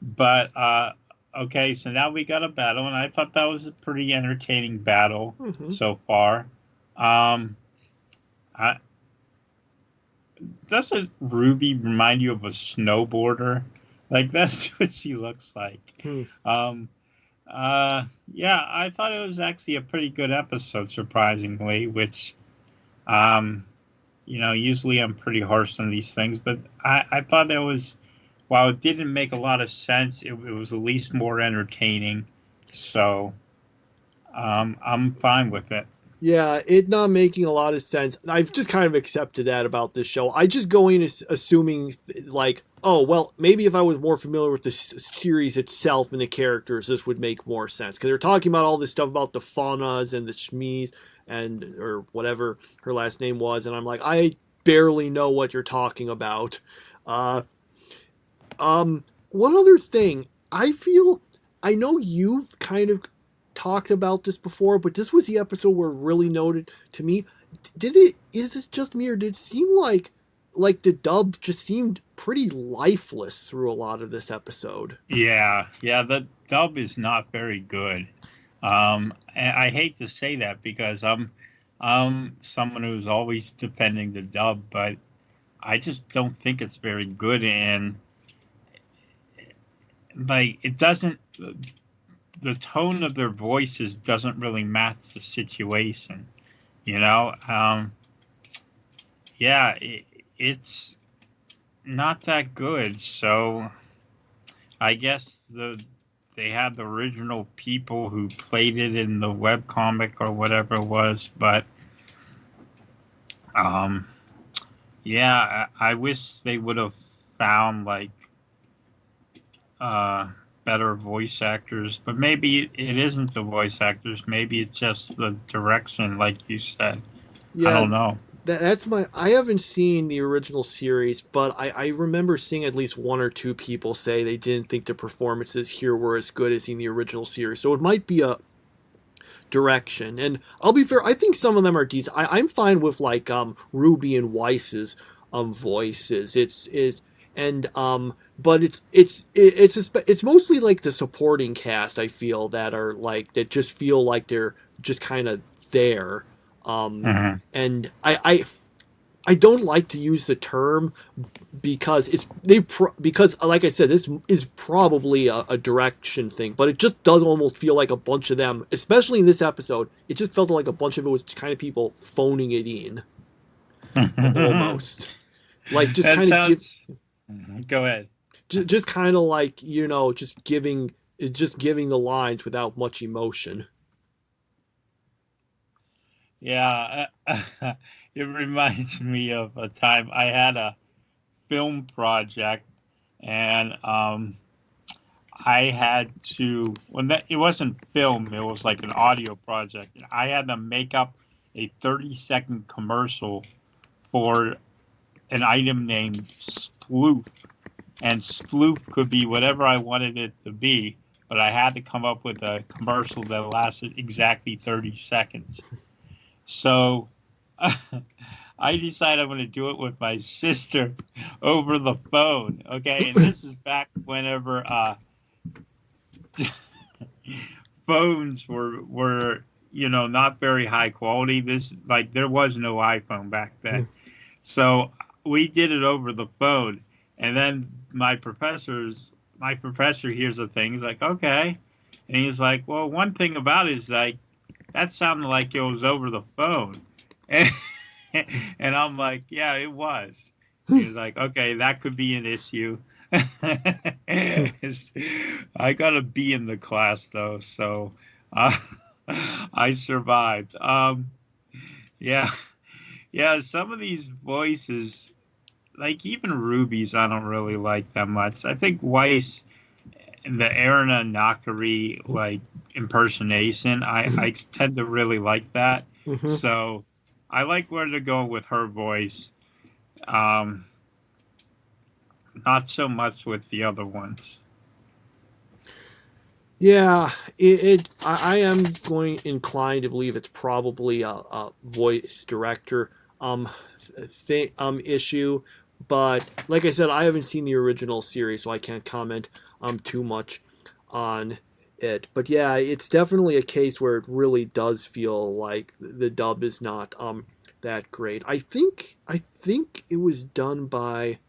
But okay, so now we got a battle, and I thought that was a pretty entertaining battle so far. Doesn't Ruby remind you of a snowboarder? Like, that's what she looks like. Yeah, I thought it was actually a pretty good episode, surprisingly, which, usually I'm pretty harsh on these things, but I thought it was, while it didn't make a lot of sense, it was at least more entertaining. So, I'm fine with it. Yeah, it not making a lot of sense. I've just kind of accepted that about this show. I just go in assuming, like, oh, well, maybe if I was more familiar with the series itself and the characters, this would make more sense. Because they're talking about all this stuff about the faunas and the shmees or whatever her last name was, and I'm like, I barely know what you're talking about. One other thing, I know you've kind of talked about this before, but this was the episode where it really noted to me. Is it just me, or did it seem like the dub just seemed pretty lifeless through a lot of this episode? Yeah, the dub is not very good. And I hate to say that because I'm someone who's always defending the dub, but I just don't think it's very good, and like it doesn't. The tone of their voices doesn't really match the situation, you know. It's not that good. So I guess they had the original people who played it in the webcomic or whatever it was, but I wish they would have found like better voice actors, but maybe it isn't the voice actors, maybe it's just the direction, like you said. I don't know. I haven't seen the original series, but I remember seeing at least one or two people say they didn't think the performances here were as good as in the original series. So it might be a direction. And I'll be fair, I think some of them are decent. I'm fine with like Ruby and Weiss's voices. But it's mostly like the supporting cast, I feel, that just feel like they're just kind of there. And I don't like to use the term because because like I said, this is probably a direction thing, but it just does almost feel like a bunch of them, especially in this episode. It just felt like a bunch of it was kind of people phoning it in, almost. Like just kind of go ahead. Just kind of like, just giving the lines without much emotion. Yeah, it reminds me of a time I had a film project, and I had to, it wasn't film, it was like an audio project. I had to make up a 30-second commercial for an item named Sploof. And Sploof could be whatever I wanted it to be, but I had to come up with a commercial that lasted exactly 30 seconds. So I decided I'm going to do it with my sister over the phone. Okay, and this is back whenever phones were not very high quality. There was no iPhone back then, so we did it over the phone. And then my professor hears the thing. He's like, okay, and he's like, well, one thing about it is like, that sounded like it was over the phone. And I'm like, yeah, it was. He was like, okay, that could be an issue. I got a B in the class, though, so I survived. Yeah, some of these voices, like even Ruby's, I don't really like that much. I think Weiss, the Erina Nakari, like, impersonation, I tend to really like that. Mm-hmm. So I like where they're going with her voice. Not so much with the other ones. Yeah, I am inclined to believe it's probably a voice director issue, but like I said, I haven't seen the original series, so I can't comment too much on it. But yeah, it's definitely a case where it really does feel like the dub is not that great. I think it was done by.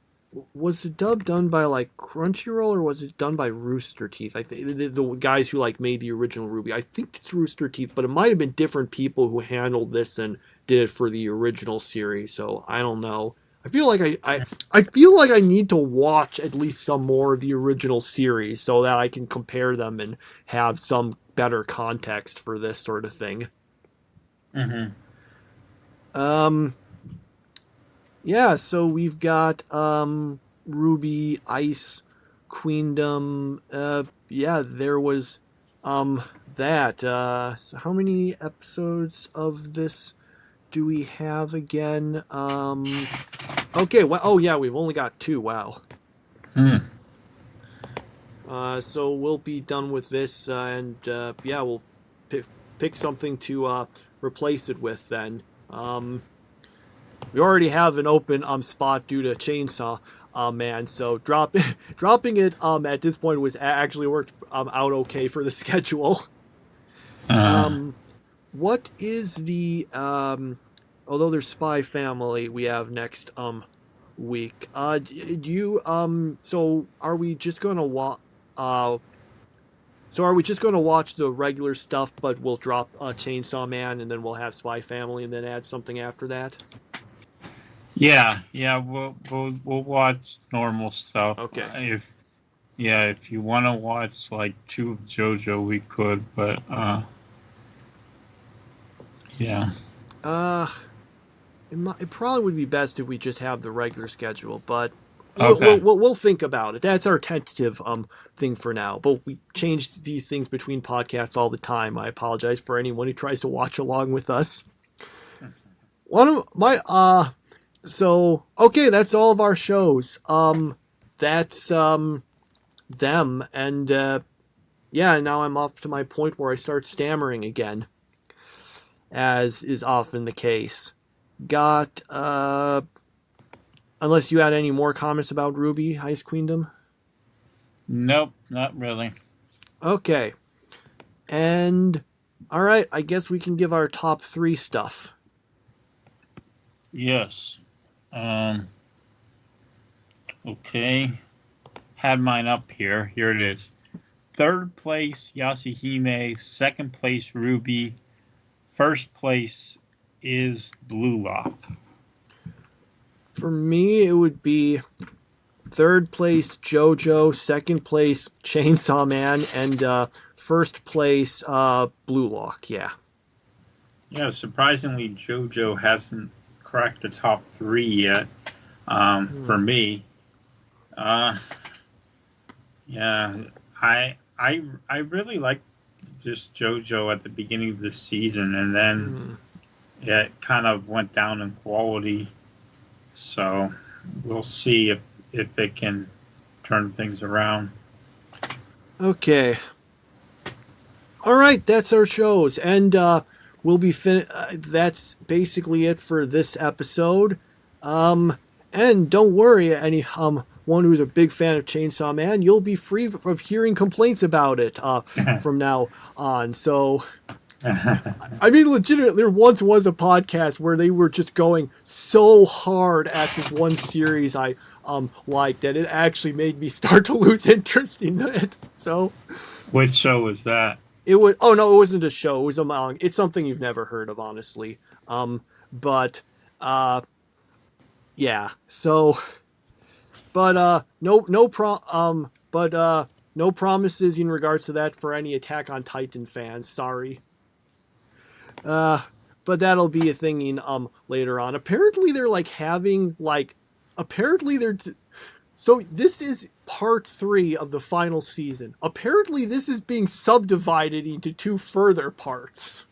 Was the dub done by like Crunchyroll, or was it done by Rooster Teeth? I think the guys who like made the original Ruby. I think it's Rooster Teeth, but it might have been different people who handled this and did it for the original series. So I don't know. I feel like I feel like I need to watch at least some more of the original series so that I can compare them and have some better context for this sort of thing. Mm-hmm. Yeah, so we've got Ruby, Ice, Queendom. Yeah, there was that that. So how many episodes of this do we have again? Okay, well, oh yeah, we've only got 2. Wow. So we'll be done with this, and yeah, we'll pick something to replace it with then. We already have an open spot due to Chainsaw Man, so dropping it at this point was actually worked out okay for the schedule. What is the although there's Spy Family we have next week? Do you so are we just gonna watch? So are we just going to watch the regular stuff, but we'll drop Chainsaw Man, and then we'll have Spy Family, and then add something after that? Yeah, we'll watch normal stuff. Okay. If you want to watch like 2 of JoJo, we could, but yeah. It probably would be best if we just have the regular schedule, but Okay. we'll think about it. That's our tentative thing for now. But we change these things between podcasts all the time. I apologize for anyone who tries to watch along with us. One of my so okay, that's all of our shows. That's them, and yeah. Now I'm up to my point where I start stammering again, as is often the case. Got unless you had any more comments about Ruby Ice Queendom? Nope, not really. Okay. And, alright, I guess we can give our top 3 stuff. Yes. Okay. Had mine up here. Here it is. 3rd place, Yashahime. 2nd place, Ruby. 1st place is Blue Lock. For me, it would be 3rd place JoJo, 2nd place Chainsaw Man, and 1st place Blue Lock. Yeah. Yeah, surprisingly, JoJo hasn't cracked the top 3 yet. For me, yeah, I really liked just JoJo at the beginning of the season, and then it kind of went down in quality. So we'll see if it can turn things around. Okay. All right, that's our shows, and we'll be that's basically it for this episode. And don't worry, one who's a big fan of Chainsaw Man, you'll be free of hearing complaints about it from now on. So, I mean, legitimately, there once was a podcast where they were just going so hard at this one series I liked that it actually made me start to lose interest in it. So, which show was that? It was. Oh no, it wasn't a show. It was a manga. It's something you've never heard of, honestly. But yeah. So, but no promises in regards to that for any Attack on Titan fans. Sorry. But that'll be a thing in later on. Apparently they're so this is part 3 of the final season. Apparently this is being subdivided into 2 further parts.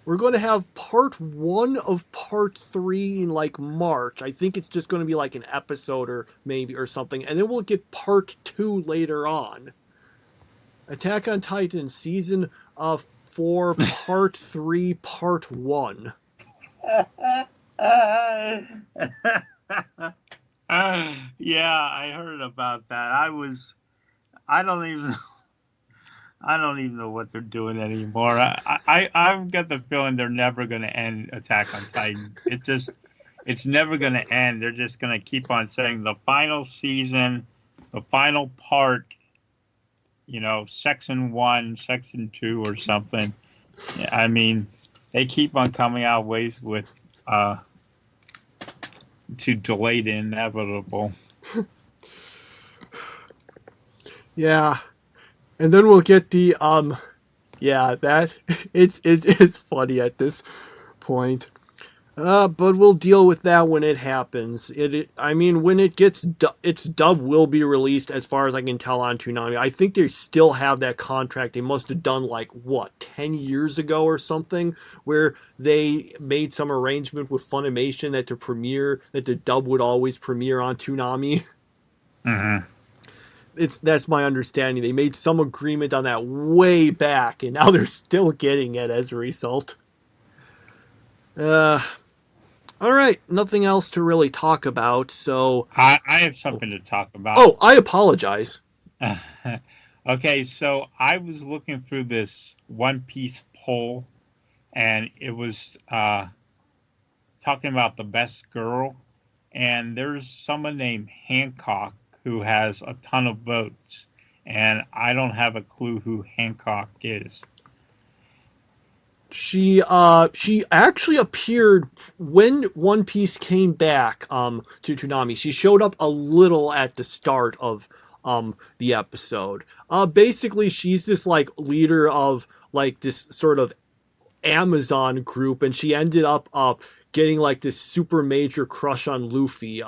We're going to have part 1 of part 3 in March. I think it's just going to be an episode or something. And then we'll get part 2 later on. Attack on Titan season 4 part 3 part 1. Yeah, I heard about that. I don't even know what they're doing anymore. I've got the feeling they're never going to end Attack on Titan. It's never going to end. They're just going to keep on saying the final season, the final part, section 1, section 2 or something. I mean, they keep on coming out ways with to delay the inevitable. Yeah. And then we'll get the yeah, that it's funny at this point. But we'll deal with that when it happens. I mean, when it gets its dub will be released, as far as I can tell, on Toonami. I think they still have that contract. They must have done 10 years ago or something, where they made some arrangement with Funimation that the dub would always premiere on Toonami. Mm-hmm. That's my understanding. They made some agreement on that way back, and now they're still getting it as a result. All right, nothing else to really talk about, so... I have something to talk about. Oh, I apologize. Okay, so I was looking through this One Piece poll, and it was talking about the best girl, and there's someone named Hancock who has a ton of votes, and I don't have a clue who Hancock is. She actually appeared when One Piece came back to Toonami. She showed up a little at the start of the episode. Basically, she's this leader of this sort of Amazon group, and she ended up getting this super major crush on Luffy.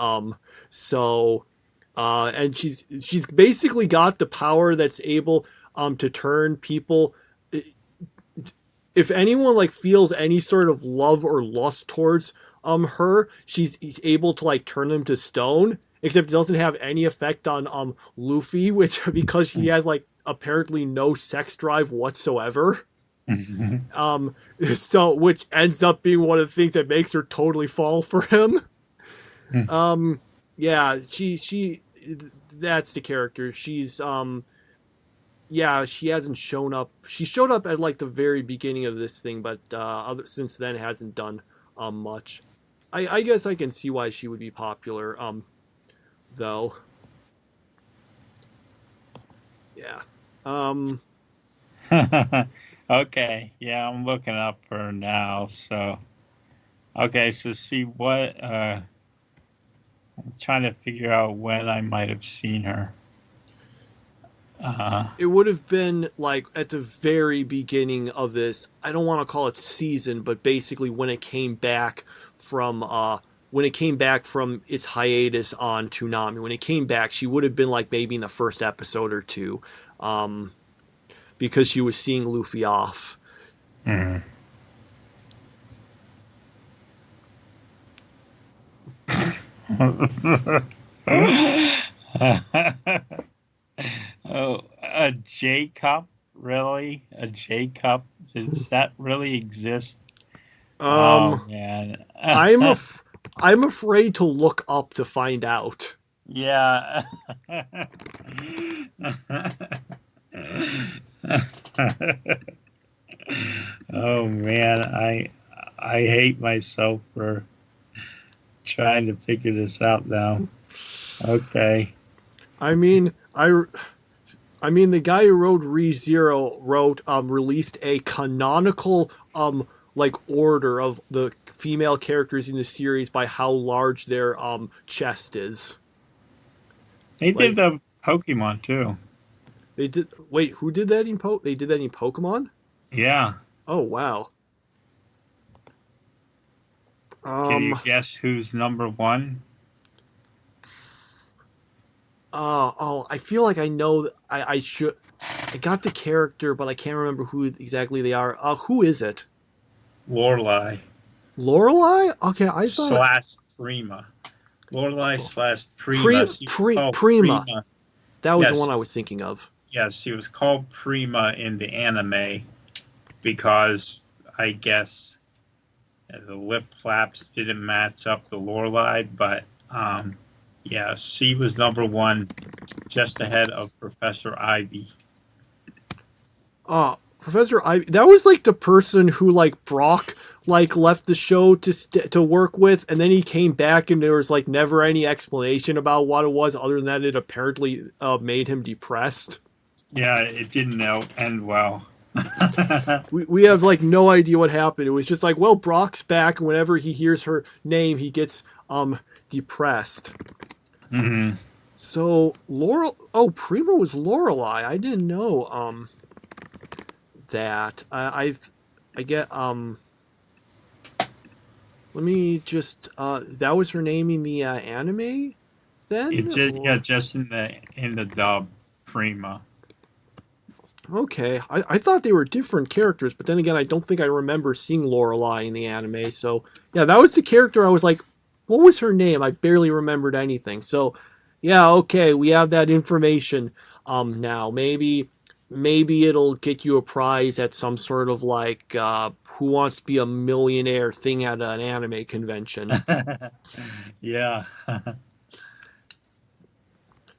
And she's basically got the power that's able to turn people. If anyone feels any sort of love or lust towards her, she's able to turn them to stone. Except it doesn't have any effect on Luffy, because he has apparently no sex drive whatsoever. So which ends up being one of the things that makes her totally fall for him. Yeah, she that's the character. She's yeah, she hasn't shown up. She showed up at the very beginning of this thing, but since then hasn't done much. I guess I can see why she would be popular, though. Yeah. Okay, yeah, I'm looking up her now. So, okay, so see what I'm trying to figure out when I might have seen her. It would have been at the very beginning of this. I don't want to call it season, but basically when it came back from its hiatus on Toonami. When it came back, she would have been maybe in the first episode or two, because she was seeing Luffy off. Mm. Oh, a J cup? Really? A J cup? Does that really exist? Oh man. I'm afraid to look up to find out. Yeah. Oh man, I hate myself for trying to figure this out now. Okay. I mean, the guy who wrote ReZero released a canonical order of the female characters in the series by how large their chest is. They did the Pokemon too. They did. Wait, who did that in They did that in Pokemon? Yeah. Oh wow. Can you guess who's number one? I feel like I know. I should. I got the character, but I can't remember who exactly they are. Who is it? Lorelai. Lorelai? Okay, I thought. / Prima. Lorelai / Prima. Prima. That was the one I was thinking of. Yes, she was called Prima in the anime because I guess the lip flaps didn't match up the Lorelai, but yeah, she was number one, just ahead of Professor Ivy. Professor Ivy. That was the person who Brock left the show to work with, and then he came back, and there was never any explanation about what it was, other than that it apparently made him depressed. Yeah, it didn't end well. we have no idea what happened. It was just well, Brock's back, and whenever he hears her name, he gets depressed. Mm-hmm. So Prima was Lorelai. I didn't know that. I get Let me just, that was her name in the anime then? It's just in the dub, Prima. Okay, I thought they were different characters, but then again, I don't think I remember seeing Lorelei in the anime. So yeah, that was the character. I was like, what was her name? I barely remembered anything. So yeah, okay, we have that information. Now maybe it'll get you a prize at some sort of like Who Wants to Be a Millionaire thing at an anime convention. Yeah.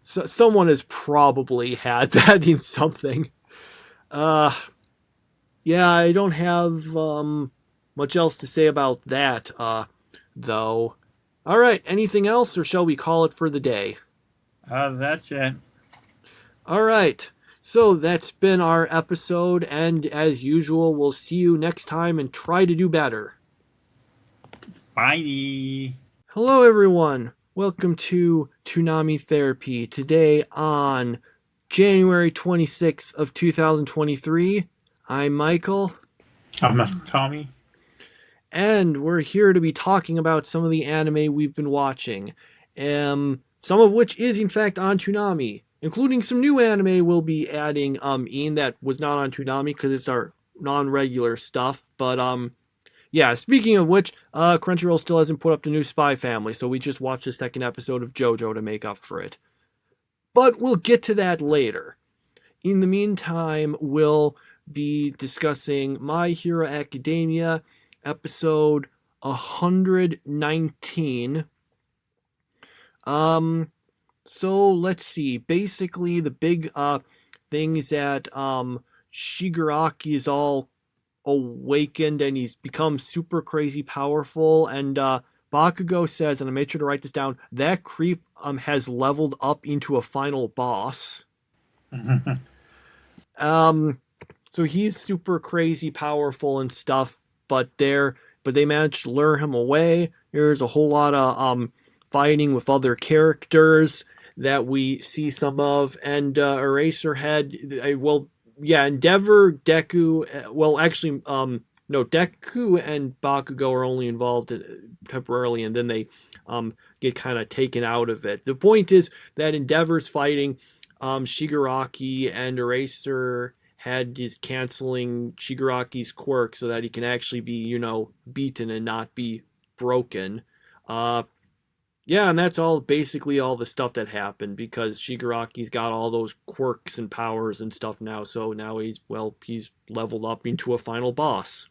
So someone has probably had that in something. Yeah, I don't have much else to say about that, though. All right, anything else, or shall we call it for the day? That's it. All right, so that's been our episode, and as usual, we'll see you next time and try to do better. Bye. Hello, everyone. Welcome to Toonami Therapy. Today on January 26th of 2023, I'm Michael. I'm Tommy. And we're here to be talking about some of the anime we've been watching. Some of which is, in fact, on Toonami. Including some new anime we'll be adding in that was not on Toonami because it's our non-regular stuff. But, yeah, speaking of which, Crunchyroll still hasn't put up the new Spy Family, so we just watched the second episode of JoJo to make up for it. But we'll get to that later. In the meantime, we'll be discussing My Hero Academia, episode 119. So let's see. Basically, the big thing is that Shigaraki is all awakened and he's become super crazy powerful, and Bakugo says, and I made sure to write this down, that creep has leveled up into a final boss. So he's super crazy powerful and stuff, but they managed to lure him away. There's a whole lot of fighting with other characters that we see some of, and Eraserhead, Endeavor, Deku, no, Deku and Bakugo are only involved temporarily, and then they get kind of taken out of it. The point is that Endeavor's fighting Shigaraki, and Eraserhead is canceling Shigaraki's quirk so that he can actually be, beaten and not be broken. Yeah, and that's basically all the stuff that happened, because Shigaraki's got all those quirks and powers and stuff now, so now he's leveled up into a final boss.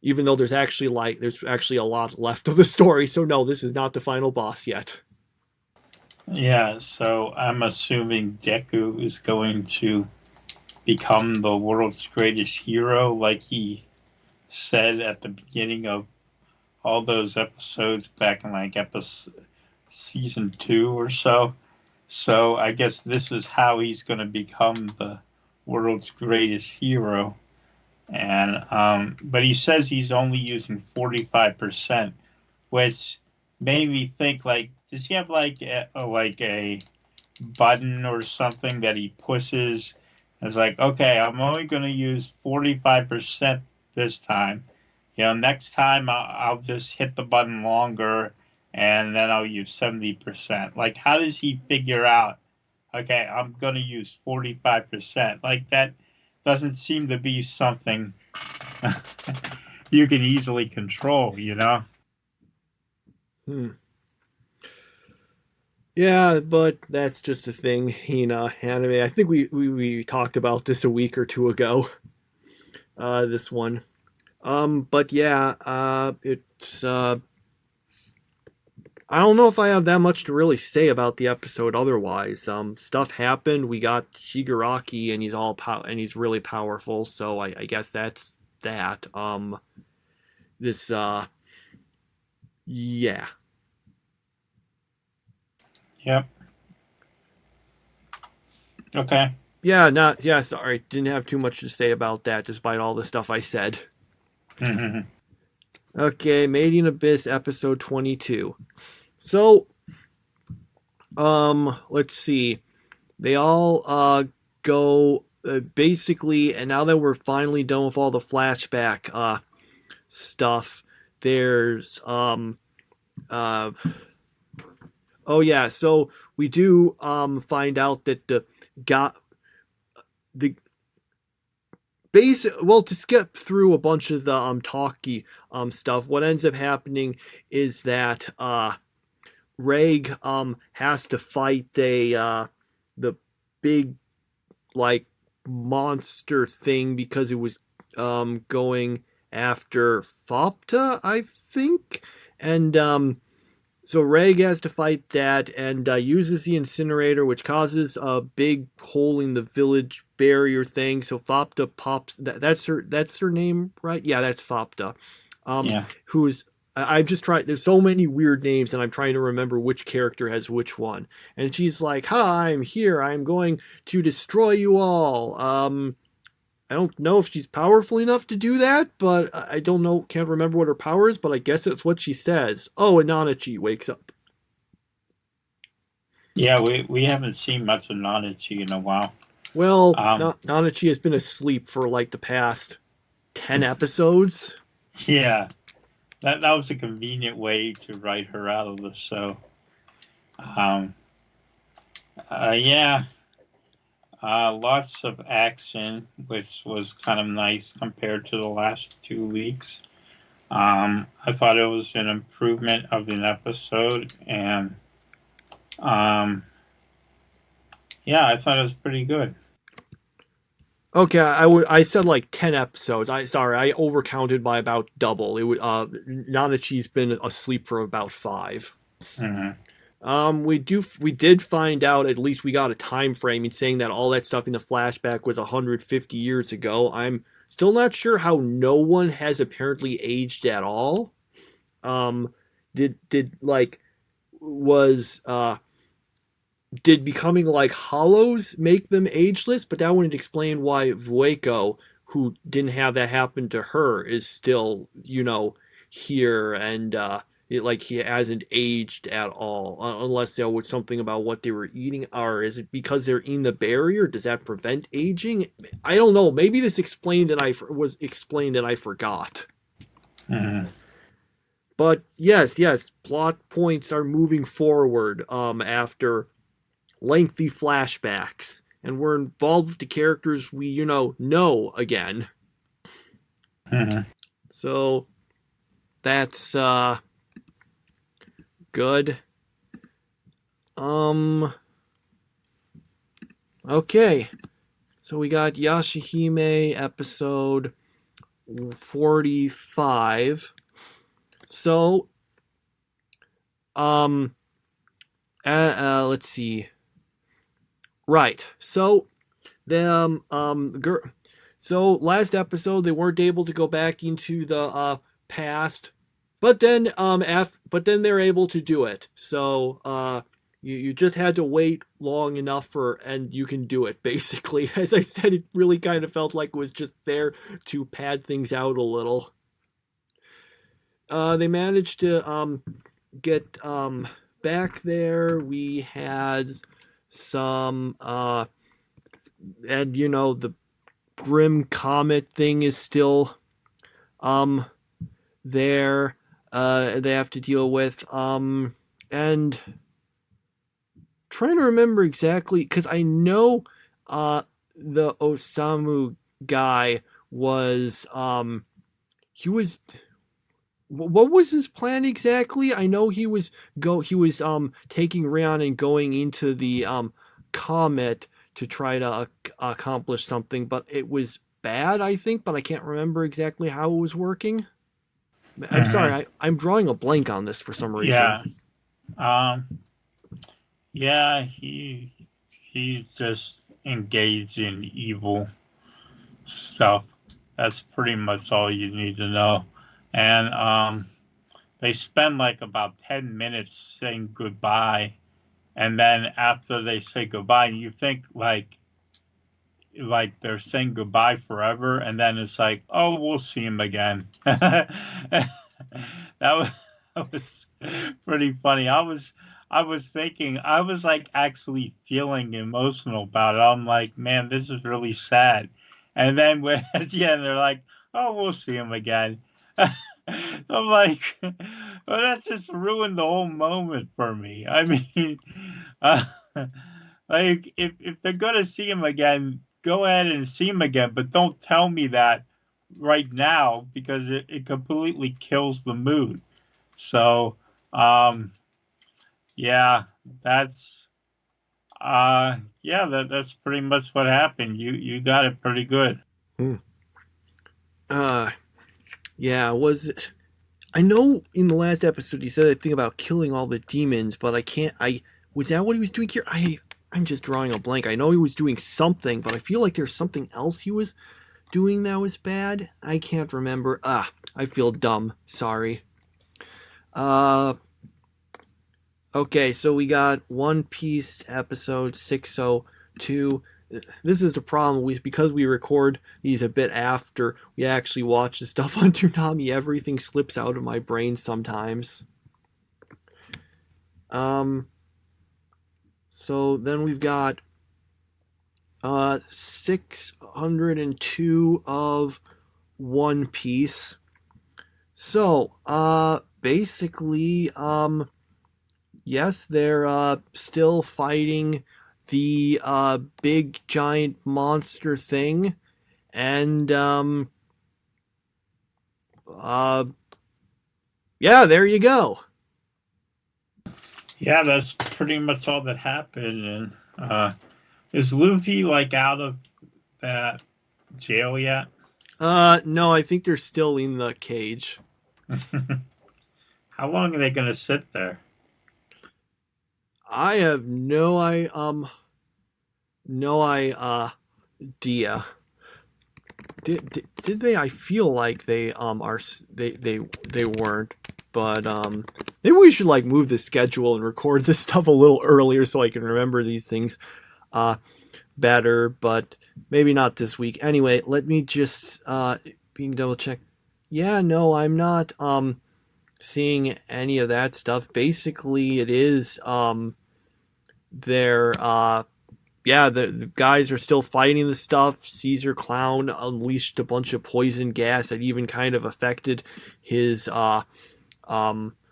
Even though there's actually a lot left of the story, so no, this is not the final boss yet. Yeah, so I'm assuming Deku is going to become the world's greatest hero, like he said at the beginning of all those episodes back in like season 2 or so. So I guess this is how he's going to become the world's greatest hero. And but he says he's only using 45%, which made me think, like, does he have like a button or something that he pushes? It's like, okay, I'm only going to use 45% this time. Next time I'll just hit the button longer, and then I'll use 70%. Like, how does he figure out, okay, I'm going to use 45%? Like, that doesn't seem to be something you can easily control, Yeah, but that's just a thing in anime. I think we talked about this a week or two ago. This one. But yeah, it's I don't know if I have that much to really say about the episode otherwise. Stuff happened. We got Shigaraki, and he's really powerful, so I guess that's that. Yeah. Yep. Okay. Yeah, sorry. Didn't have too much to say about that, despite all the stuff I said. Okay, Made in Abyss, episode 22. So, let's see. They all go, basically, and now that we're finally done with all the flashback stuff, there's oh yeah, so we do find out that the got the well, to skip through a bunch of the talky stuff, what ends up happening is that Reg has to fight the big like monster thing because it was going after Fopta, I think. And so Reg has to fight that and uses the incinerator, which causes a big hole in the village barrier thing. So Fopta pops. That's her name, right? Yeah, that's Fopta. Yeah. Who's I'm just trying. There's so many weird names, and I'm trying to remember which character has which one. And she's like, "Hi, I'm here. I'm going to destroy you all." I don't know if she's powerful enough to do that, but I don't know. Can't remember what her power is, but I guess that's what she says. Oh, and Nanachi wakes up. Yeah, we haven't seen much of Nanachi in a while. Well, Nanachi has been asleep for like the past 10 episodes. Yeah, that was a convenient way to write her out of the show. Yeah. Lots of action, which was kind of nice compared to the last 2 weeks. I thought it was an improvement of an episode, and yeah, I thought it was pretty good. Okay, I said like 10 episodes. I overcounted by about double. It was Nanachi's been asleep for about 5. Mm-hmm. We did find out, at least we got a time frame in saying that all that stuff in the flashback was 150 years ago. I'm still not sure how no one has apparently aged at all. Did becoming like hollows make them ageless? But that wouldn't explain why Vueko, who didn't have that happen to her, is still, here and he hasn't aged at all, unless there was something about what they were eating. Or is it because they're in the barrier? Does that prevent aging? I don't know. Maybe this was explained and I forgot. Mm-hmm. But yes, plot points are moving forward after lengthy flashbacks, and we're involved with the characters we know again. Mm-hmm. So that's good. Okay, so we got Yashahime episode 45. So let's see. Right. So so last episode they weren't able to go back into the past, but then they're able to do it. So you just had to wait long enough and you can do it, basically. As I said, it really kind of felt like it was just there to pad things out a little. They managed to get back there. We had some and the Grim Comet thing is still there. They have to deal with and trying to remember exactly, because I know the Osamu guy was he was, what was his plan exactly? I know he was taking Rion and going into the comet to try to accomplish something, but it was bad, I think, but I can't remember exactly how it was working. I'm sorry, I'm drawing a blank on this for some reason. Yeah, he just engaged in evil stuff. That's pretty much all you need to know. And they spend like about 10 minutes saying goodbye, and then after they say goodbye, you think like they're saying goodbye forever, and then it's like, oh, we'll see him again. that was pretty funny. I was thinking, I was like actually feeling emotional about it. I'm like, man, this is really sad. And then at the end, they're like, oh, we'll see him again. I'm like, well, that just ruined the whole moment for me. I mean, uh, like if they're gonna see him again, go ahead and see him again, but don't tell me that right now because it completely kills the mood. So, yeah, that's that's pretty much what happened. You got it pretty good. Hmm. Uh, yeah, was it? I know in the last episode he said a thing about killing all the demons, but I can't. Was that what he was doing here? I'm just drawing a blank. I know he was doing something, but I feel like there's something else he was doing that was bad. I can't remember. I feel dumb. Sorry. Okay, so we got One Piece episode 602. This is the problem because we record these a bit after we actually watch the stuff on Toonami. Everything slips out of my brain sometimes. So then we've got 602 of One Piece. So basically yes, they're still fighting the big giant monster thing, and yeah, there you go. Yeah, that's pretty much all that happened. And is Luffy like out of that jail yet? No, I think they're still in the cage. How long are they gonna sit there? I have no idea. Did they? I feel like they are they weren't, but maybe we should like move the schedule and record this stuff a little earlier so I can remember these things better. But maybe not this week. Anyway, let me just double check. Yeah, no, I'm not seeing any of that stuff. Basically, it is the guys are still fighting the stuff. Caesar Clown unleashed a bunch of poison gas that even kind of affected his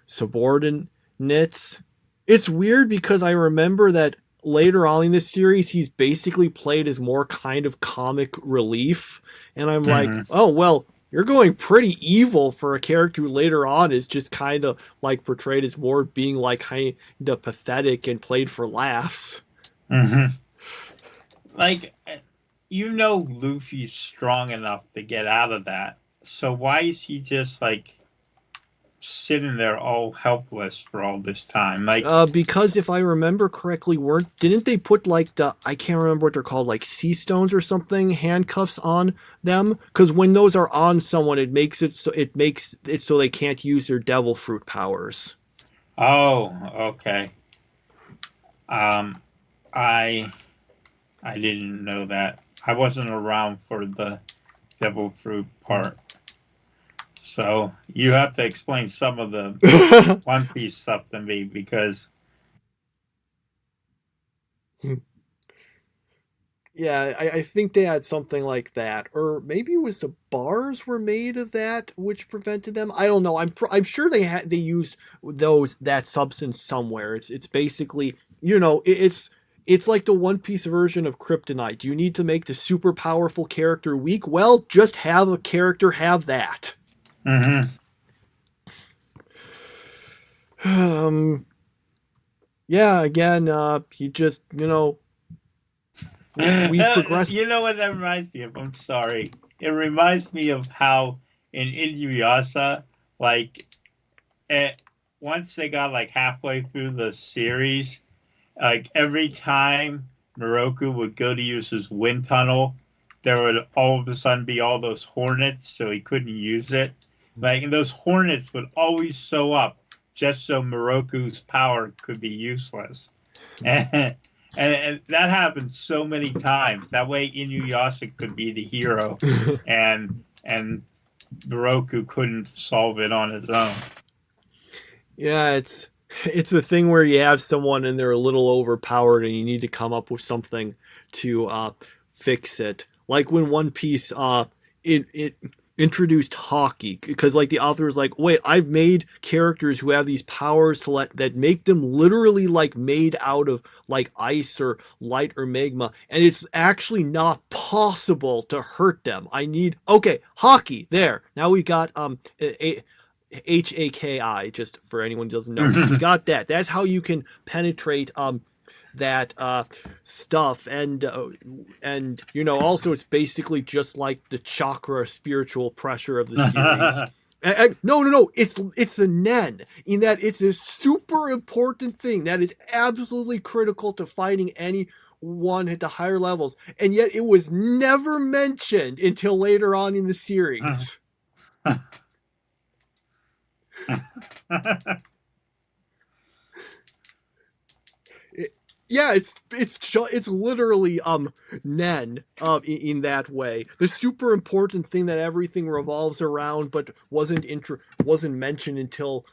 subordinates. It's weird because I remember that later on in this series he's basically played as more kind of comic relief, and I'm like, oh well, you're going pretty evil for a character who later on is just kind of like portrayed as more being like kind of pathetic and played for laughs. Like, Luffy's strong enough to get out of that. So why is he just like sitting there all helpless for all this time? Like, because if I remember correctly, didn't they put like I can't remember what they're called, like sea stones or something, handcuffs on them? Because when those are on someone, it makes it so they can't use their devil fruit powers. Oh, okay. I didn't know that. I wasn't around for the devil fruit part. So you have to explain some of the One Piece stuff to me because... Yeah, I think they had something like that. Or maybe it was the bars were made of that, which prevented them. I don't know. I'm sure they used that substance somewhere. It's basically, it's like the One Piece version of kryptonite. Do you need to make the super powerful character weak? Well, just have a character have that. Yeah, again, he just, we progressed. You know what that reminds me of? I'm sorry. It reminds me of how in Inuyasha, like, once they got like halfway through the series, like every time Moroku would go to use his wind tunnel, there would all of a sudden be all those hornets, so he couldn't use it. Like, and those hornets would always show up just so Moroku's power could be useless. And that happened so many times. That way Inuyasha could be the hero and Moroku couldn't solve it on his own. Yeah, it's a thing where you have someone and they're a little overpowered and you need to come up with something to fix it. Like when One Piece introduced hockey, because like the author was like, wait, I've made characters who have these powers that make them literally like made out of like ice or light or magma, and it's actually not possible to hurt them. I need hockey. There, now we got HAKI, just for anyone who doesn't know. We got that. That's how you can penetrate that stuff, and also it's basically just like the chakra spiritual pressure of the series. No, it's the Nen, in that it's a super important thing that is absolutely critical to fighting anyone at the higher levels, and yet it was never mentioned until later on in the series. Yeah, it's literally Nen in that way. The super important thing that everything revolves around, but wasn't mentioned until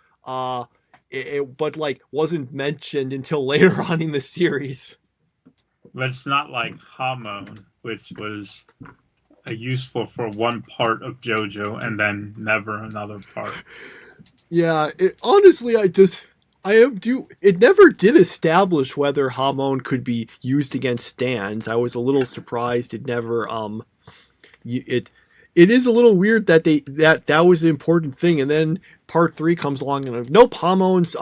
wasn't mentioned until later on in the series. But it's not like Hamon, which was useful for one part of JoJo and then never another part. Yeah, honestly, it never did establish whether Hamon could be used against stands. I was a little surprised it never it is a little weird that that was the important thing, and then part 3 comes along and nope, Hamon's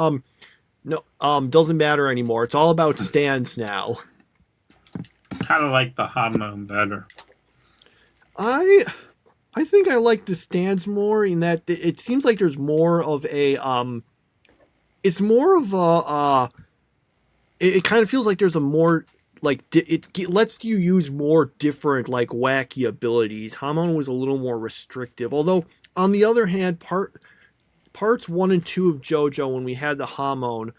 doesn't matter anymore. It's all about stands now. Kind of like the Hamon better. I think I like the stands more, in that it seems like there's more of a it's more of a it kind of feels like there's a more like it lets you use more different like wacky abilities. Hamon was a little more restrictive, although on the other hand, parts 1 and 2 of JoJo, when we had the Hamon,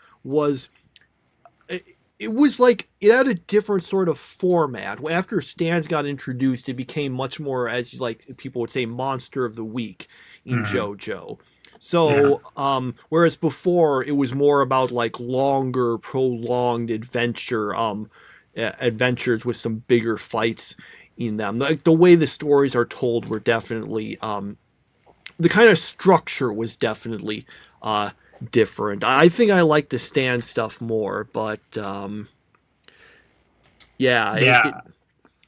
it was like it had a different sort of format. After stands got introduced, it became much more, as like people would say, monster of the week in JoJo. So, whereas before it was more about like longer, prolonged adventures with some bigger fights in them. Like the way the stories are told were definitely, the kind of structure was definitely different. I think I like the stand stuff more, but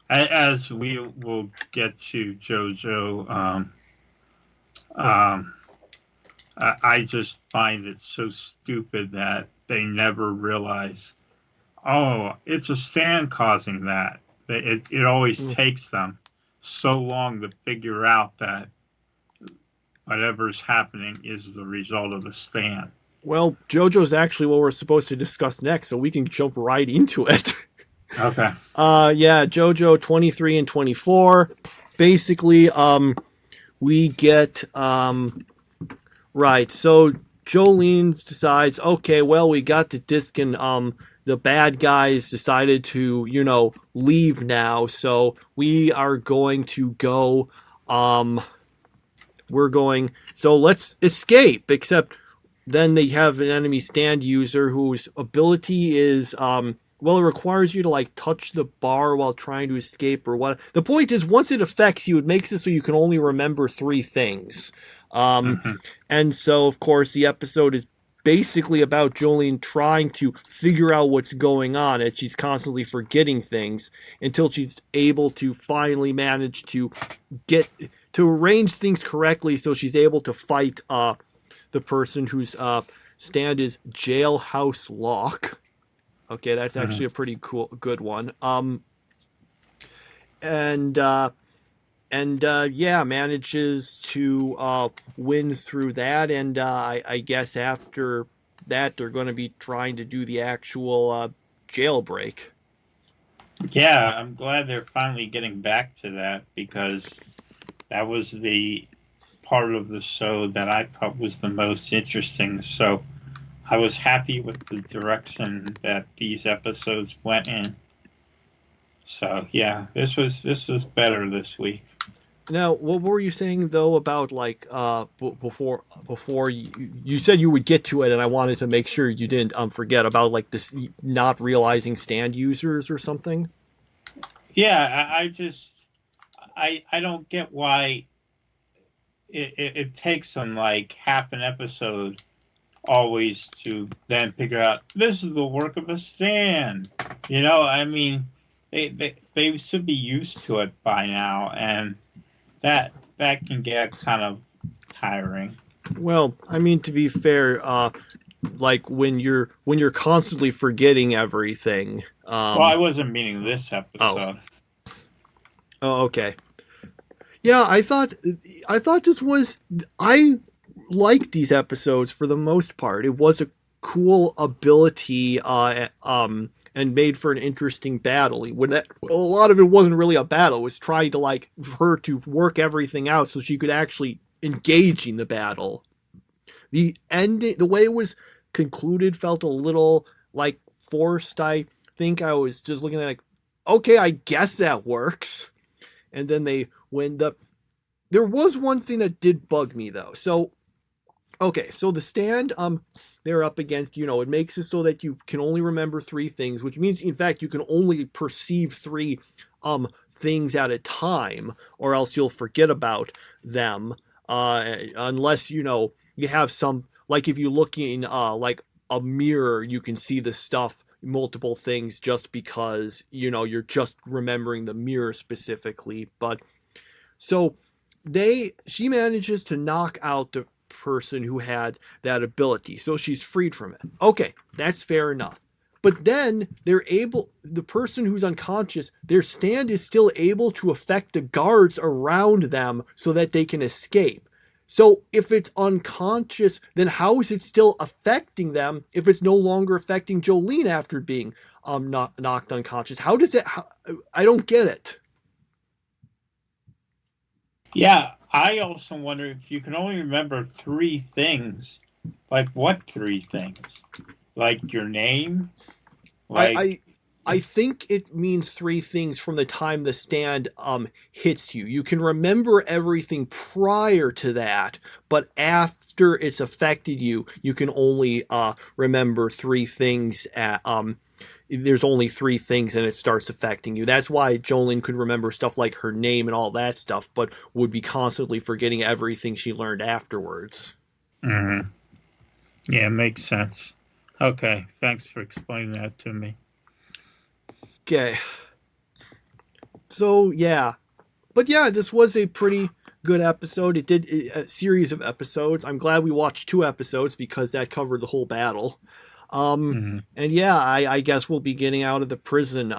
as we will get to JoJo, I just find it so stupid that they never realize, it's a stand causing that. It always takes them so long to figure out that whatever's happening is the result of a stand. Well, JoJo's actually what we're supposed to discuss next, so we can jump right into it. Okay. JoJo 23 and 24. Basically, we get right. So Jolene decides, okay, well, we got the disc, and the bad guys decided to, leave now. So we are going to go. So let's escape. Except then they have an enemy stand user whose ability is, it requires you to like touch the bar while trying to escape or what. The point is, once it affects you, it makes it so you can only remember 3 things. And so, of course, the episode is basically about Jolene trying to figure out what's going on, and she's constantly forgetting things until she's able to finally manage to arrange things correctly, so she's able to fight the person whose stand is Jailhouse Lock. Okay, that's actually a pretty good one. Manages to win through that, and I guess after that they're going to be trying to do the actual jailbreak. Yeah, I'm glad they're finally getting back to that, because that was the part of the show that I thought was the most interesting. So I was happy with the direction that these episodes went in. So yeah, this was better this week. Now, what were you saying though about like before you said you would get to it, and I wanted to make sure you didn't forget about like this not realizing stand users or something? Yeah, I don't get why it takes them like half an episode always to then figure out this is the work of a stand. I mean, they should be used to it by now, and that can get kind of tiring. Well, I mean, to be fair, like when you're constantly forgetting everything. Well, I wasn't meaning this episode. Oh, okay. Yeah, I thought this was. I liked these episodes for the most part. It was a cool ability, and made for an interesting battle. A lot of it wasn't really a battle. It was trying to like for her to work everything out so she could actually engage in the battle. The ending, the way it was concluded, felt a little like forced. I think I was just looking at it like, okay, I guess that works. And then there was one thing that did bug me though. So, okay, so the stand, they're up against, it makes it so that you can only remember 3 things, which means in fact you can only perceive 3 things at a time, or else you'll forget about them, unless you have some, like if you look in like a mirror, you can see the stuff, multiple things, just because you're just remembering the mirror specifically. But so she manages to knock out the person who had that ability, so she's freed from it. Okay, that's fair enough. But then the person who's unconscious, their stand is still able to affect the guards around them so that they can escape. So if it's unconscious, then how is it still affecting them if it's no longer affecting Jolene after being knocked unconscious? How does it? I don't get it. Yeah, I also wonder if you can only remember 3 things. Like what 3 things? Like your name? I think it means 3 things from the time the stand hits you. You can remember everything prior to that, but after it's affected you, you can only remember 3 things. There's only 3 things, and it starts affecting you. That's why Jolene could remember stuff like her name and all that stuff, but would be constantly forgetting everything she learned afterwards. Mm-hmm. Yeah, makes sense. Okay, thanks for explaining that to me. Okay. So, yeah. But yeah, this was a pretty good episode. It did a series of episodes. I'm glad we watched 2 episodes because that covered the whole battle. And yeah, I guess we'll be getting out of the prison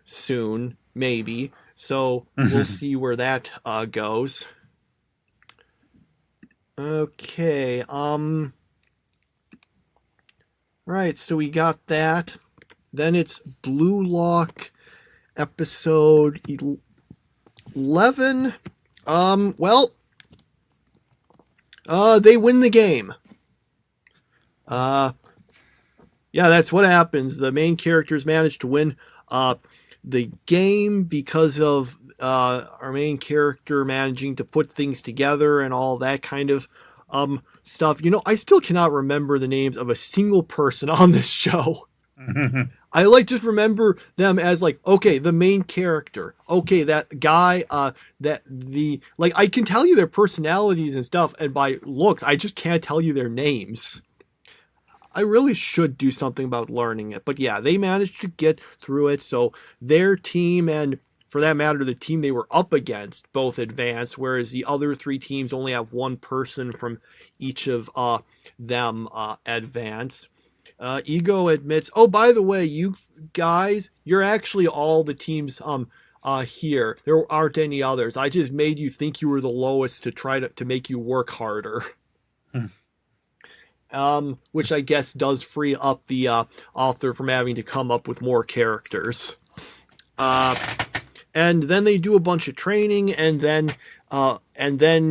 soon, maybe. So we'll see where that goes. Okay. Right, so we got that. Then it's Blue Lock episode 11. They win the game. Yeah, that's what happens. The main characters manage to win the game because of our main character managing to put things together and all that kind of stuff. I still cannot remember the names of a single person on this show. I just remember them as okay, the main character. Okay, that guy, I can tell you their personalities and stuff, and by looks, I just can't tell you their names. I really should do something about learning it. But yeah, they managed to get through it. So their team, and for that matter, the team they were up against, both advanced, whereas the other 3 teams only have 1 person from each of them advance. Ego admits, oh, by the way, you guys, you're actually all the teams here. There aren't any others. I just made you think you were the lowest to try to make you work harder. Which I guess does free up the author from having to come up with more characters. And then they do a bunch of training, and then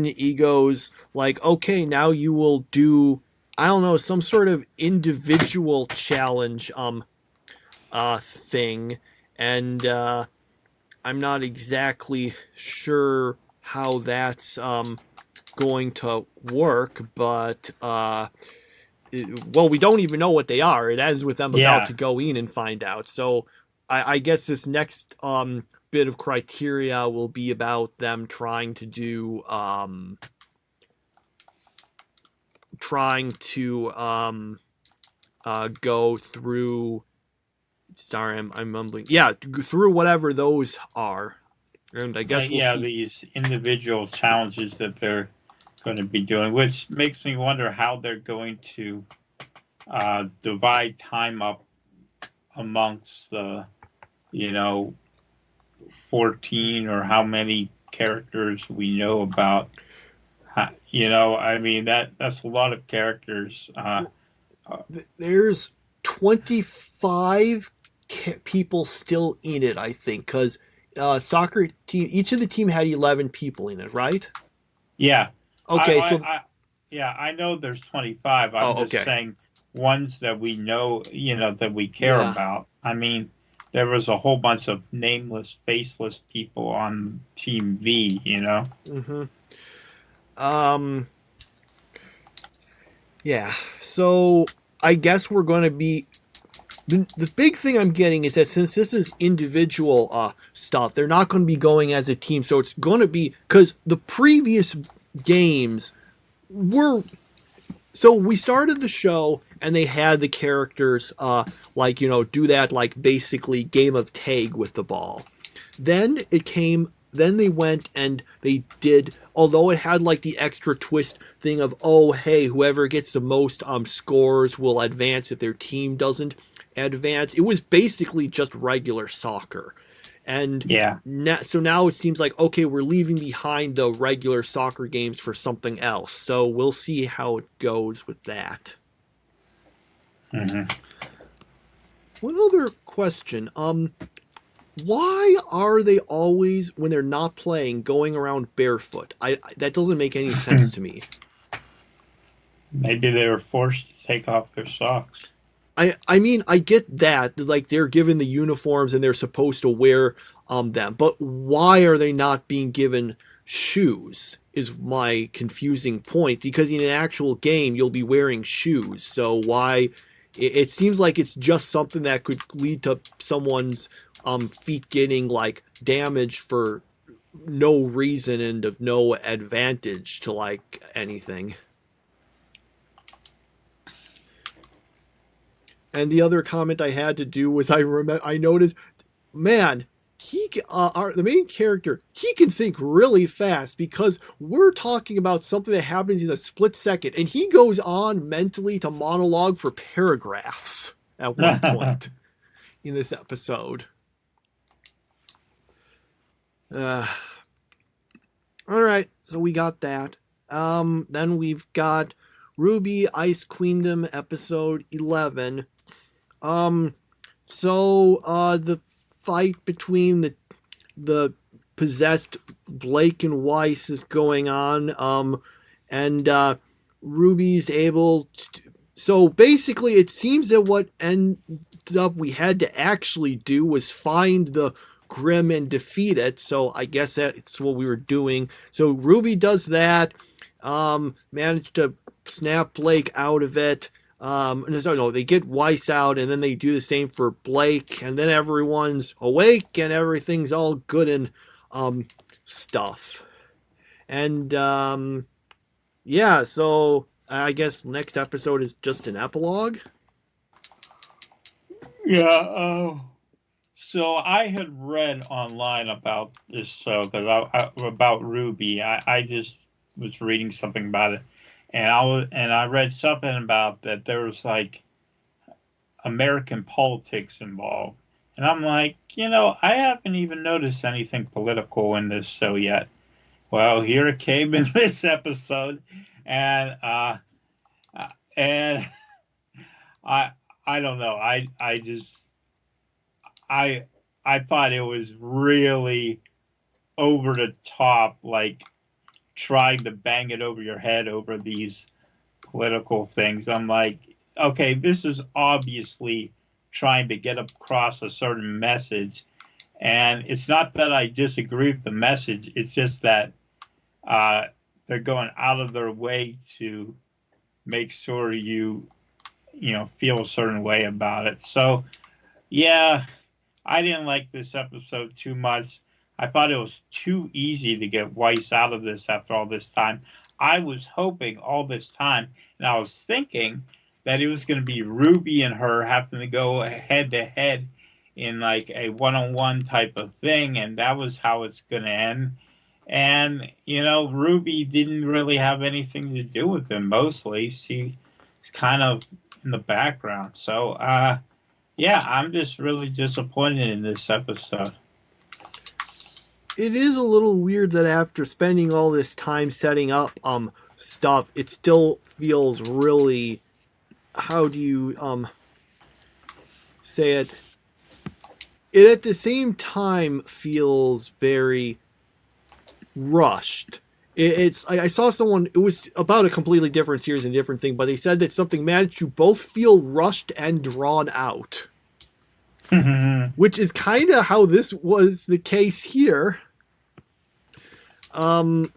Ego's like, okay, now you will do, I don't know, some sort of individual challenge thing, and I'm not exactly sure how that's going to work, but we don't even know what they are. It ends with them about to go in and find out. So I guess this next bit of criteria will be about them trying to do trying to go through. Sorry, I'm mumbling. Yeah, through whatever those are, and I guess we'll see. These individual challenges that they're going to be doing, which makes me wonder how they're going to divide time up amongst the 14 or how many characters we know about. I mean that's a lot of characters. There's 25 people still in it, I think, because soccer team, each of the team had 11 people in it, right? Yeah. Okay, I know there's 25. I'm just saying ones that we know, that we care about. I mean, there was a whole bunch of nameless, faceless people on Team V, Mm-hmm. Yeah, so I guess we're going to be... The big thing I'm getting is that since this is individual stuff, they're not going to be going as a team. So it's going to be... Because the previous games were... So we started the show, and they had the characters, do that, basically game of tag with the ball. Then they went and they did, although it had the extra twist thing of, oh, hey, whoever gets the most scores will advance if their team doesn't advance. It was basically just regular soccer. And so now it seems like, okay, we're leaving behind the regular soccer games for something else. So we'll see how it goes with that. Mm-hmm. One other question. Why are they always, when they're not playing, going around barefoot? That doesn't make any sense to me. Maybe they were forced to take off their socks. I mean, I get that. They're given the uniforms and they're supposed to wear them. But why are they not being given shoes is my confusing point. Because in an actual game, you'll be wearing shoes. So why... It seems like it's just something that could lead to someone's feet getting damaged for no reason and of no advantage to anything. And the other comment I had to do was I noticed, man, the main character, he can think really fast because we're talking about something that happens in a split second, and he goes on mentally to monologue for paragraphs at one point in this episode. All right, so we got that. Then we've got Ruby Ice Queendom episode 11. The fight between the possessed Blake and Weiss is going on, and Ruby's able to... So basically, it seems that what ended up we had to actually do was find the Grim and defeat it, so I guess that's what we were doing. So Ruby does that, managed to snap Blake out of it. They get Weiss out, and then they do the same for Blake, and then everyone's awake, and everything's all good and stuff. And so I guess next episode is just an epilogue. Yeah. So I had read online about this show about Ruby. I just was reading something about it. And I read something about that there was American politics involved. And I'm like, I haven't even noticed anything political in this show yet. Well, here it came in this episode. And I don't know. I thought it was really over the top, trying to bang it over your head over these political things. I'm like, okay, this is obviously trying to get across a certain message. And it's not that I disagree with the message. It's just that they're going out of their way to make sure you feel a certain way about it. So, yeah, I didn't like this episode too much. I thought it was too easy to get Weiss out of this after all this time. I was hoping all this time, and I was thinking that it was going to be Ruby and her having to go head to head in like a one-on-one type of thing, and that was how it's going to end. And, Ruby didn't really have anything to do with him, mostly. She's kind of in the background. So, yeah, I'm just really disappointed in this episode. It is a little weird that after spending all this time setting up stuff, it still feels really, how do you say it? It at the same time feels very rushed. I saw someone, it was about a completely different series and different thing, but they said that something managed to both feel rushed and drawn out. Which is kind of how this was the case here. After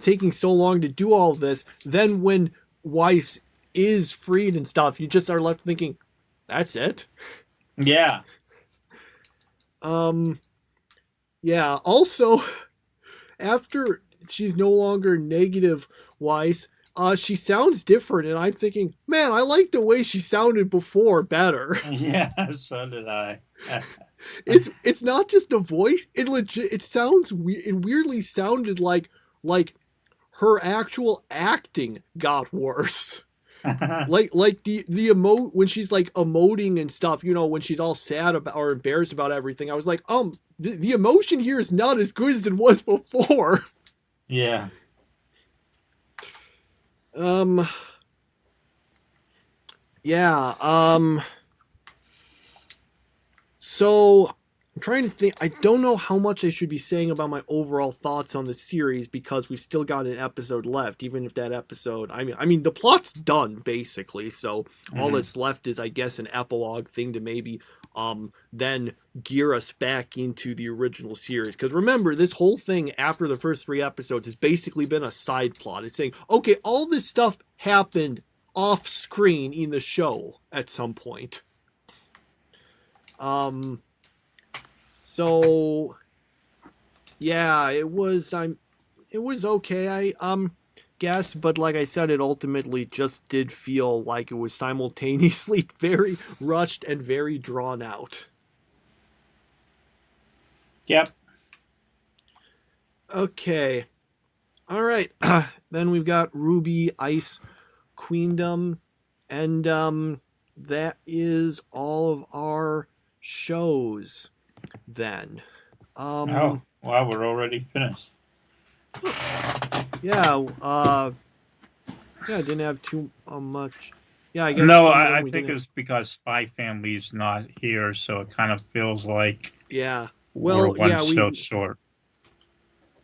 taking so long to do all of this, then when Weiss is freed and stuff, you just are left thinking, that's it? Yeah. Yeah, also, after she's no longer negative Weiss, she sounds different, and I'm thinking, man, I like the way she sounded before better. Yeah, so did I. It's not just a voice. It weirdly sounded like her actual acting got worse. like when she's like emoting and stuff, when she's all sad about or embarrassed about everything. I was like, the emotion here is not as good as it was before. Yeah. So I'm trying to think. I don't know how much I should be saying about my overall thoughts on the series because we've still got an episode left. Even if that episode, I mean, the plot's done basically. So all that's left is, I guess, an epilogue thing to maybe then gear us back into the original series. Because remember, this whole thing after the first 3 episodes has basically been a side plot. It's saying, okay, all this stuff happened off screen in the show at some point. So yeah, it was okay, I guess, but like I said, it ultimately just did feel like it was simultaneously very rushed and very drawn out. Yep. Okay. All right. Then we've got Ruby Ice Queendom, and that is all of our shows then. Wow, we're already finished. Yeah, I didn't have too much. Yeah, I guess. No, I think it's because Spy Family's not here, so it kind of feels like we're one show short.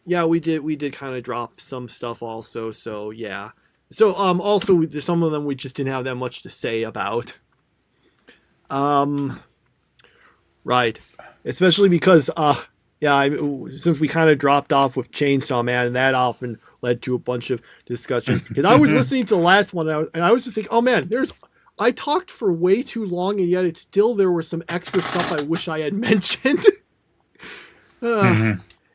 Yeah, we did kind of drop some stuff also, so yeah. So also some of them we just didn't have that much to say about. Right. Especially because since we kind of dropped off with Chainsaw Man, and that often led to a bunch of discussion. Because I was listening to the last one, and I was just thinking, oh man, I talked for way too long, and yet there was some extra stuff I wish I had mentioned.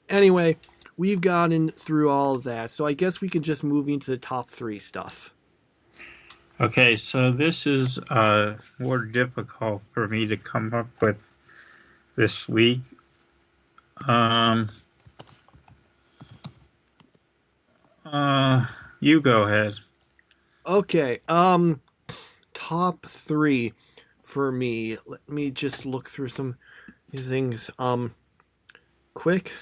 Anyway, we've gotten through all of that, so I guess we can just move into the top 3 stuff. Okay, so this is more difficult for me to come up with this week. You go ahead. Okay, top 3 for me. Let me just look through some things quick.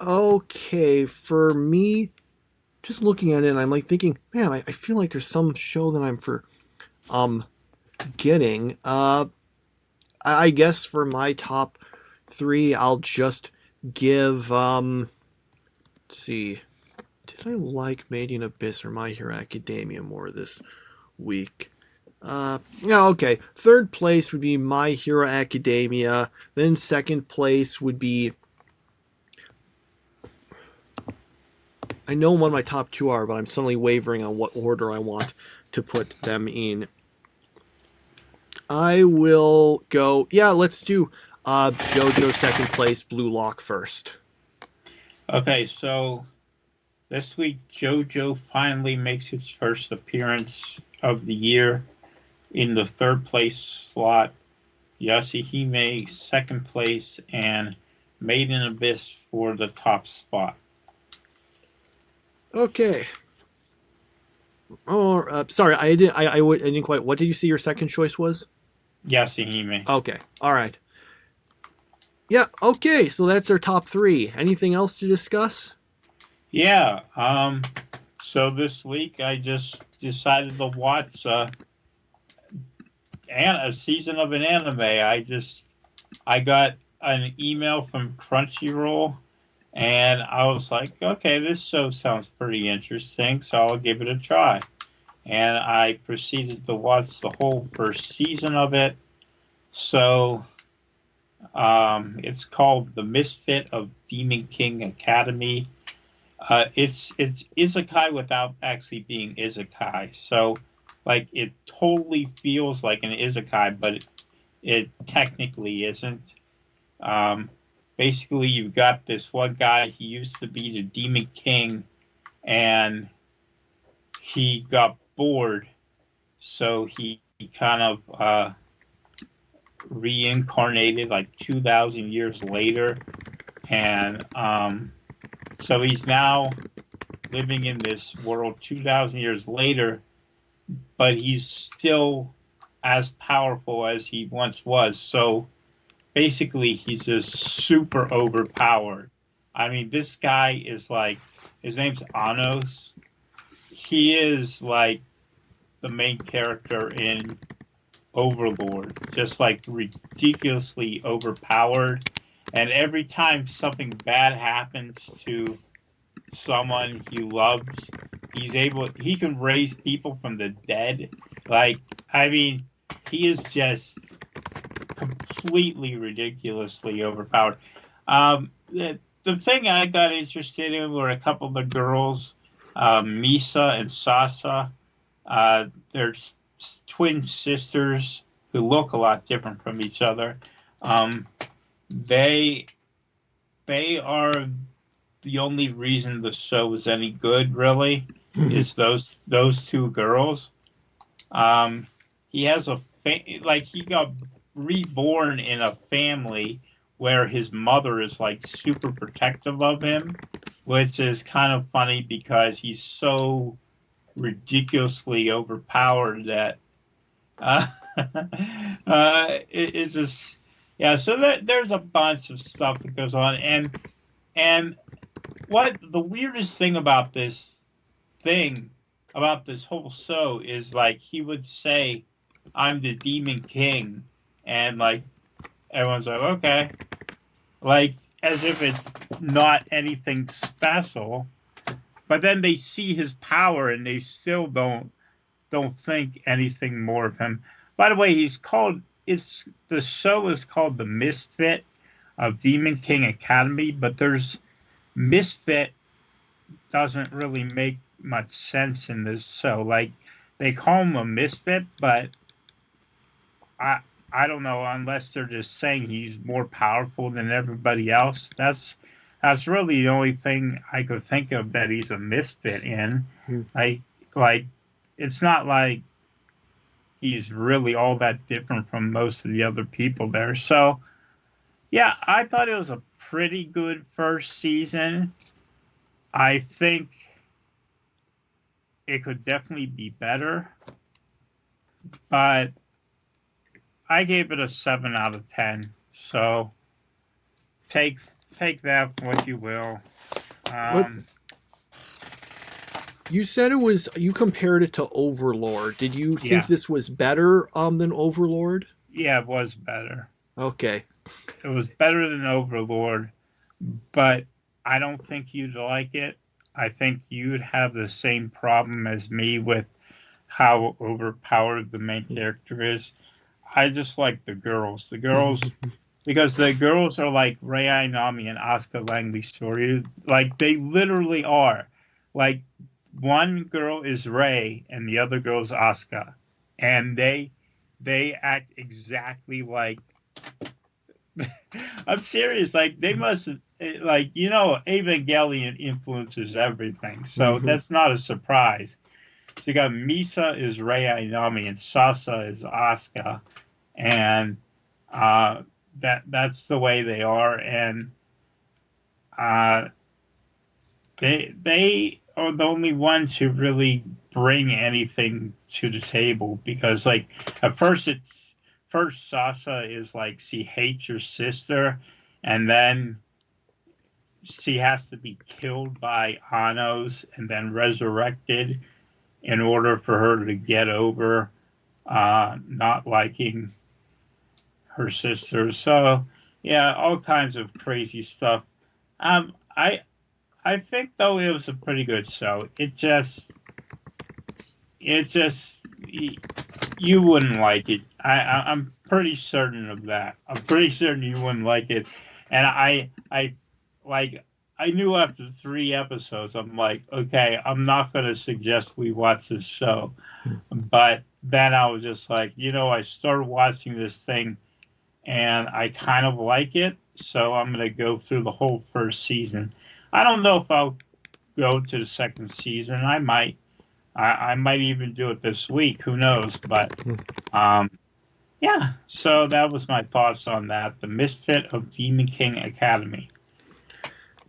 Okay, for me, just looking at it, I'm like thinking, man, I feel like there's some show that I'm getting. I guess for my top 3, I'll just give, let's see, did I like Made in Abyss or My Hero Academia more this week? Okay. 3rd place would be My Hero Academia. Then 2nd place would be, I know what my top 2 are, but I'm suddenly wavering on what order I want to put them in. I will go, let's do JoJo 2nd place, Blue Lock 1st. Okay, so this week JoJo finally makes its first appearance of the year in the third place slot. Yashahime second place, and Made in Abyss for the top spot. Okay. Oh, sorry, I didn't quite. What did you see your second choice was? Yashahime. Okay. All right. Yeah. Okay. So that's our top three. Anything else to discuss? Yeah. So this week I just decided to watch a season of an anime. I got an email from Crunchyroll, and I was like, okay, this show sounds pretty interesting, so I'll give it a try. And I proceeded to watch the whole first season of it. So it's called The Misfit of Demon King Academy. It's isekai without actually being isekai. So, like, it totally feels like an isekai, but it technically isn't. Basically, you've got this one guy. He used to be the Demon King, and he got bored, so he kind of reincarnated like 2,000 years later, and so he's now living in this world 2,000 years later, but he's still as powerful as he once was. So basically, he's just super overpowered. I mean, this guy is like, his name's Anos. He is like the main character in Overlord, just like ridiculously overpowered. And every time something bad happens to someone he loves, he can raise people from the dead. Like, I mean, he is just completely ridiculously overpowered. The thing I got interested in were a couple of the girls, Misa and Sasa. They're twin sisters who look a lot different from each other. They are the only reason the show is any good, really, is those two girls. He has he got reborn in a family where his mother is like super protective of him, which is kind of funny because he's so ridiculously overpowered that it just, yeah. So there's a bunch of stuff that goes on, and what the weirdest thing about this whole show is, like, he would say, "I'm the Demon King," and like everyone's like, okay, like as if it's not anything special. But then they see his power and they still don't think anything more of him. By the way, the show is called The Misfit of Demon King Academy, but there's Misfit doesn't really make much sense in this show. Like, they call him a misfit, but I don't know, unless they're just saying he's more powerful than everybody else. That's really the only thing I could think of that he's a misfit in. Like it's not like he's really all that different from most of the other people there. So yeah, I thought it was a pretty good first season. I think it could definitely be better, but I gave it a 7 out of 10. So take that for what you will. You said you compared it to Overlord. Did you think this was better than Overlord? Yeah, it was better. Okay. It was better than Overlord, but I don't think you'd like it. I think you'd have the same problem as me with how overpowered the main character is. I just like the girls. The girls, because the girls are like Rei Ayanami and Asuka Langley's story. Like, they literally are. Like, one girl is Rei and the other girl is Asuka. And they act exactly like... I'm serious. Like, they must... like, Evangelion influences everything, so that's not a surprise. So you got Misa is Rei Ayanami and Sasa is Asuka, and that's the way they are, and they are the only ones who really bring anything to the table, because like at first Sasa is like she hates her sister, and then she has to be killed by Anos and then resurrected in order for her to get over not liking her sister. So yeah, all kinds of crazy stuff. I think though it was a pretty good show. It just you wouldn't like it. I'm pretty certain of that. I'm pretty certain you wouldn't like it. And I knew after 3 episodes, I'm like, okay, I'm not going to suggest we watch this show. But then I was just like, I started watching this thing and I kind of like it. So I'm going to go through the whole first season. I don't know if I'll go to the second season. I might. I might even do it this week. Who knows? But yeah. So that was my thoughts on that. The Misfit of Demon King Academy.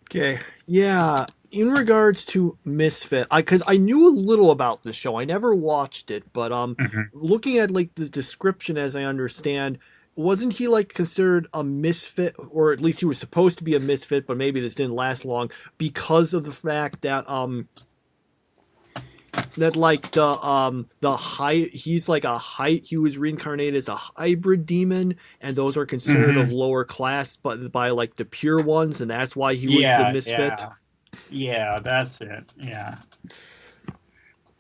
Okay. Yeah. In regards to Misfit, because I knew a little about this show. I never watched it, but looking at like the description, as I understand, wasn't he like considered a misfit, or at least he was supposed to be a misfit, but maybe this didn't last long because of the fact that that like the he's like he was reincarnated as a hybrid demon, and those are considered of lower class, but by like the pure ones, and that's why he was the misfit. Yeah, that's it.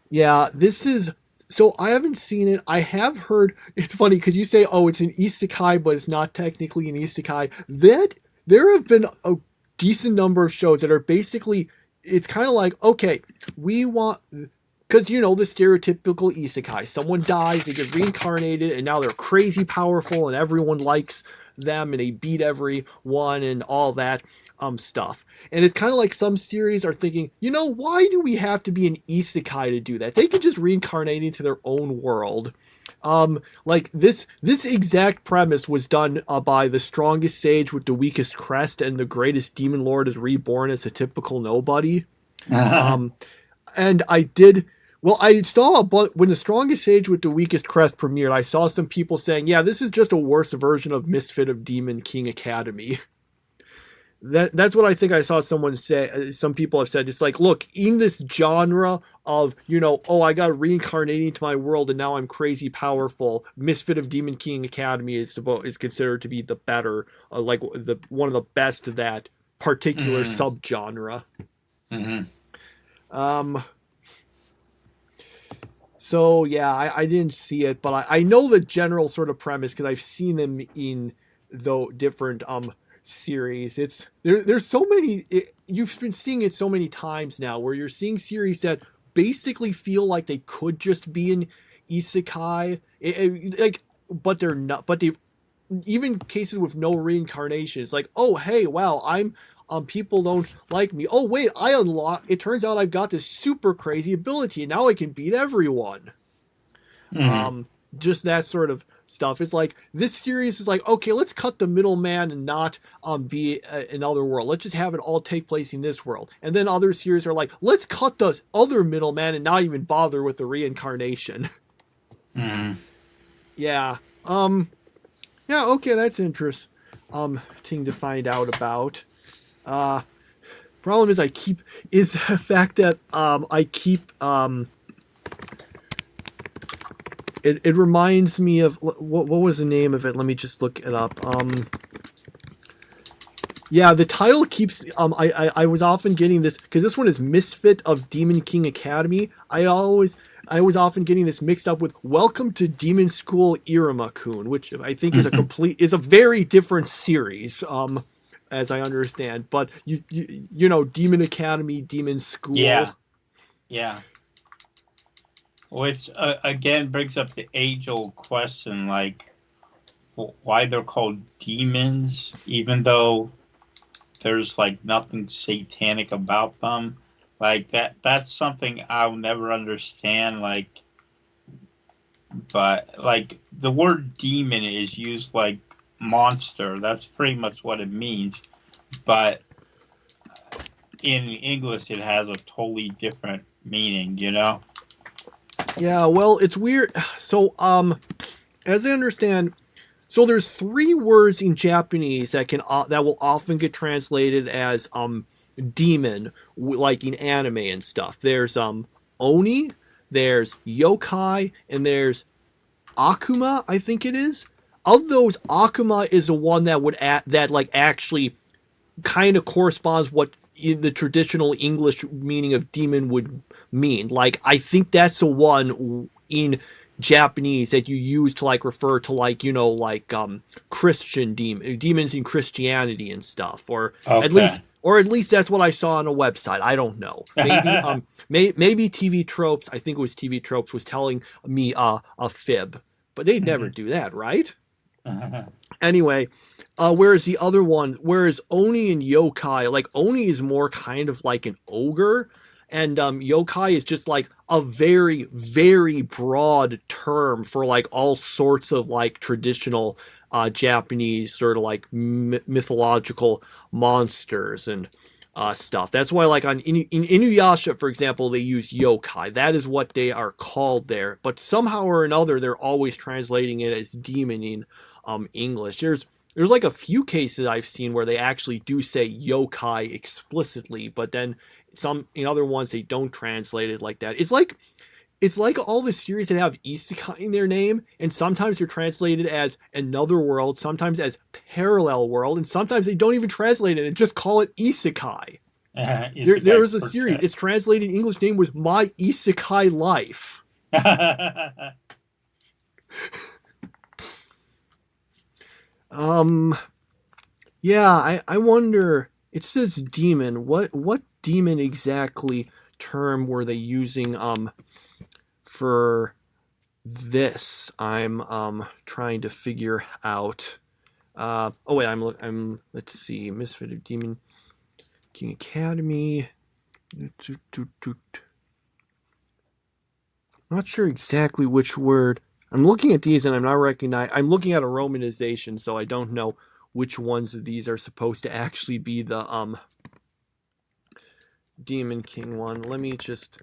Yeah, this is. So I haven't seen it. I have heard. It's funny because you say, "Oh, it's an isekai," but it's not technically an isekai. That there have been a decent number of shows that are basically. It's kind of like, okay, we want, because the stereotypical isekai. Someone dies, they get reincarnated, and now they're crazy powerful, and everyone likes them, and they beat everyone, and all that stuff. And it's kind of like some series are thinking, why do we have to be an isekai to do that? They can just reincarnate into their own world. Like this exact premise was done by the strongest sage with the weakest crest, and the greatest demon lord is reborn as a typical nobody. And I saw when the strongest sage with the weakest crest premiered, I saw some people saying, yeah, this is just a worse version of Misfit of Demon King Academy. That's what I think I saw someone say. Some people have said, it's like, look, in this genre of, I got reincarnated into my world and now I'm crazy powerful, Misfit of Demon King Academy is considered to be the better, one of the best of that particular subgenre. So yeah, I didn't see it, but I know the general sort of premise because I've seen them in different series. There's so many. You've been seeing it so many times now, where you're seeing series that basically feel like they could just be an isekai, but they're not. But they've even cases with no reincarnation. It's like, oh hey, wow, I'm people don't like me. Oh wait, it turns out I've got this super crazy ability, and now I can beat everyone. Just that sort of stuff. It's like this series is like, okay, let's cut the middleman and not be another world. Let's just have it all take place in this world. And then other series are like, let's cut the other middleman and not even bother with the reincarnation. Yeah. Yeah. Okay, that's interesting. Thing to find out about. Problem is is the fact that I keep It reminds me of what was the name of it? Let me just look it up. Yeah, the title keeps. I was often getting this because this one is Misfit of Demon King Academy. I was often getting this mixed up with Welcome to Demon School Iruma-kun, which I think is a very different series. As I understand, but you Demon Academy, Demon School. Yeah. Which, again, brings up the age-old question, like, why they're called demons, even though there's like nothing satanic about them. Like that's something I'll never understand. Like, but like the word demon is used like monster. That's pretty much what it means. But in English, it has a totally different meaning. You know? Yeah. Well, it's weird. So, as I understand, so there's 3 words in Japanese that will often get translated as demon, like in anime and stuff. There's oni, there's yokai, and there's akuma, I think it is. Of those, akuma is the one that would actually kind of corresponds what in the traditional English meaning of demon would mean. Like, I think that's the one in Japanese that you use to like refer to like, you know, like Christian demons in Christianity and stuff, or at least that's what I saw on a website. I don't know. Maybe maybe TV Tropes. I think it was TV Tropes was telling me a fib, but they'd never do that, right? Anyway, whereas the other one, whereas Oni and Yokai, like Oni is more kind of like an ogre, and yokai is just like a very, very broad term for like all sorts of like traditional Japanese sort of like mythological monsters and stuff. That's why like in Inuyasha, for example, they use yokai. That is what they are called there. But somehow or another, they're always translating it as demon in English. There's like a few cases I've seen where they actually do say yokai explicitly, but then some in other ones they don't translate it like that. It's like all the series that have isekai in their name, and sometimes they're translated as another world, sometimes as parallel world, and sometimes they don't even translate it and just call it isekai. There was a series. Its translated English name was My Isekai Life. Yeah, I wonder. It says demon. What demon exactly term were they using for this? I'm trying to figure out. Oh wait, let's see. Misfit of Demon King Academy. Not sure exactly which word. I'm looking at these and I'm looking at a romanization, so I don't know which ones of these are supposed to actually be the Demon King one. Let me just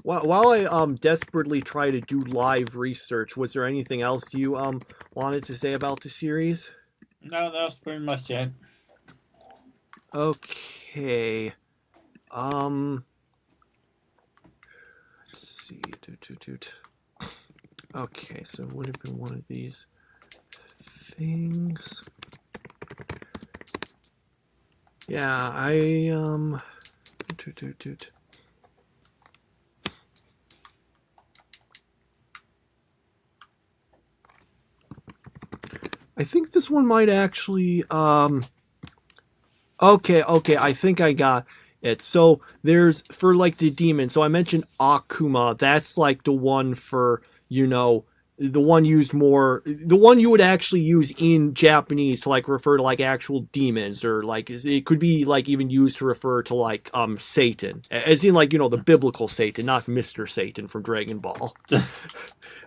while I desperately try to do live research, was there anything else you wanted to say about the series? No, that was pretty much it. Okay. Let's see. Okay, so it would have been one of these things. Yeah, I think this one might actually okay, I think I got it. So there's for like the demon. So I mentioned Akuma. That's like the one for, you know, the one you would actually use in Japanese to like refer to like actual demons, or like it could be like even used to refer to like Satan, as in like, you know, the biblical Satan, not Mr. Satan from Dragon Ball.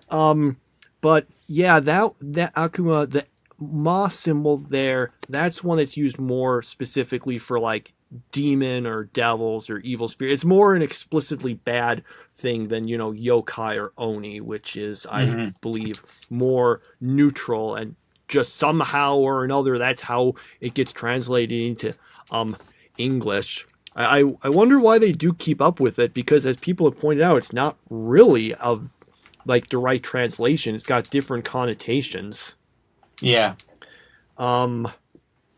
But yeah, that Akuma, the Ma symbol there, that's one that's used more specifically for like demon or devils or evil spirit. It's more an explicitly bad thing than, you know, yokai or oni, which is, I believe, more neutral, and just somehow or another that's how it gets translated into English. I wonder why they do keep up with it, because as people have pointed out, it's not really of like the right translation. It's got different connotations. Yeah.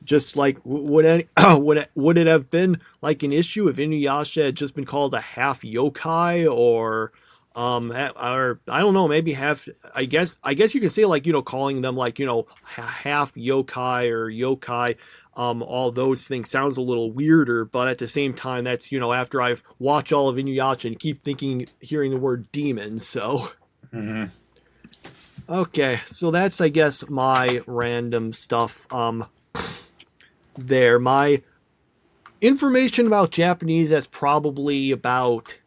Just like would it have been like an issue if Inuyasha had just been called a half yokai, or I don't know, maybe half. I guess you can say like, you know, calling them like, you know, half yokai or yokai. All those things sounds a little weirder, but at the same time, that's, you know, after I've watched all of Inuyasha and keep hearing the word demon. So. Okay, so that's, I guess, my random stuff. There, my information about Japanese that's probably about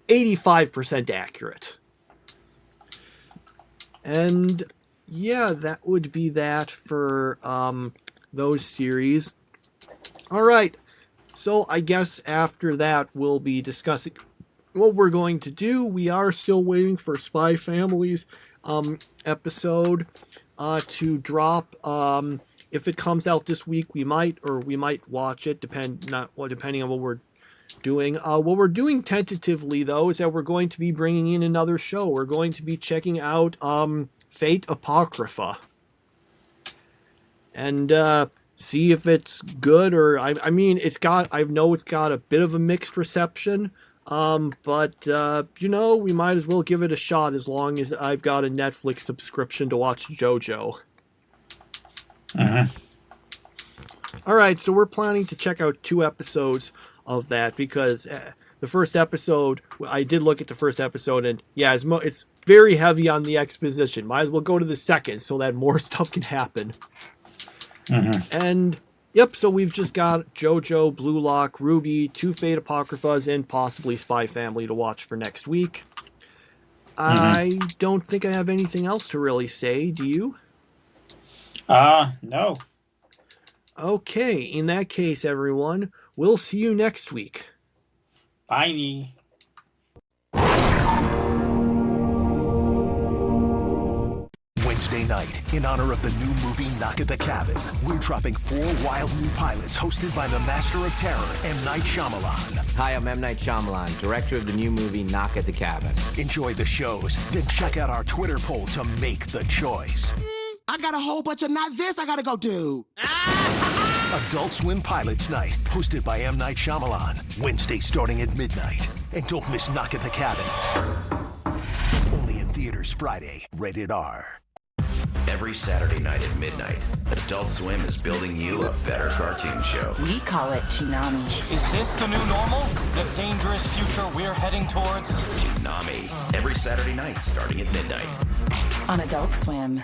85% accurate. And yeah, that would be that for those series. All right, so I guess after that we'll be discussing what we're going to do. We are still waiting for Spy Family's episode to drop. If it comes out this week, we might watch it, depending on what we're doing. What we're doing tentatively, though, is that we're going to be bringing in another show. We're going to be checking out Fate Apocrypha. And see if it's good, or I mean, I know it's got a bit of a mixed reception. But we might as well give it a shot as long as I've got a Netflix subscription to watch JoJo. All right, so we're planning to check out 2 episodes of that because the first episode, I did look at the first episode, and yeah, it's very heavy on the exposition. Might as well go to the second so that more stuff can happen. And yep, so we've just got JoJo, Blue Lock, Ruby, 2 Fate Apocryphas, and possibly Spy Family to watch for next week. I don't think I have anything else to really say. Do you? No. Okay, in that case, everyone, we'll see you next week. Bye. Wednesday night, in honor of the new movie Knock at the Cabin, we're dropping 4 wild new pilots hosted by the Master of Terror, M. Night Shyamalan. Hi, I'm M. Night Shyamalan, director of the new movie Knock at the Cabin. Enjoy the shows, then check out our Twitter poll to make the choice. I got a whole bunch of not this I gotta go do. Adult Swim Pilots Night, hosted by M. Night Shyamalan. Wednesday starting at midnight. And don't miss Knock at the Cabin. Only in theaters Friday. Rated R. Every Saturday night at midnight, Adult Swim is building you a better cartoon show. We call it Toonami. Is this the new normal? The dangerous future we're heading towards? Toonami. Every Saturday night starting at midnight. On Adult Swim.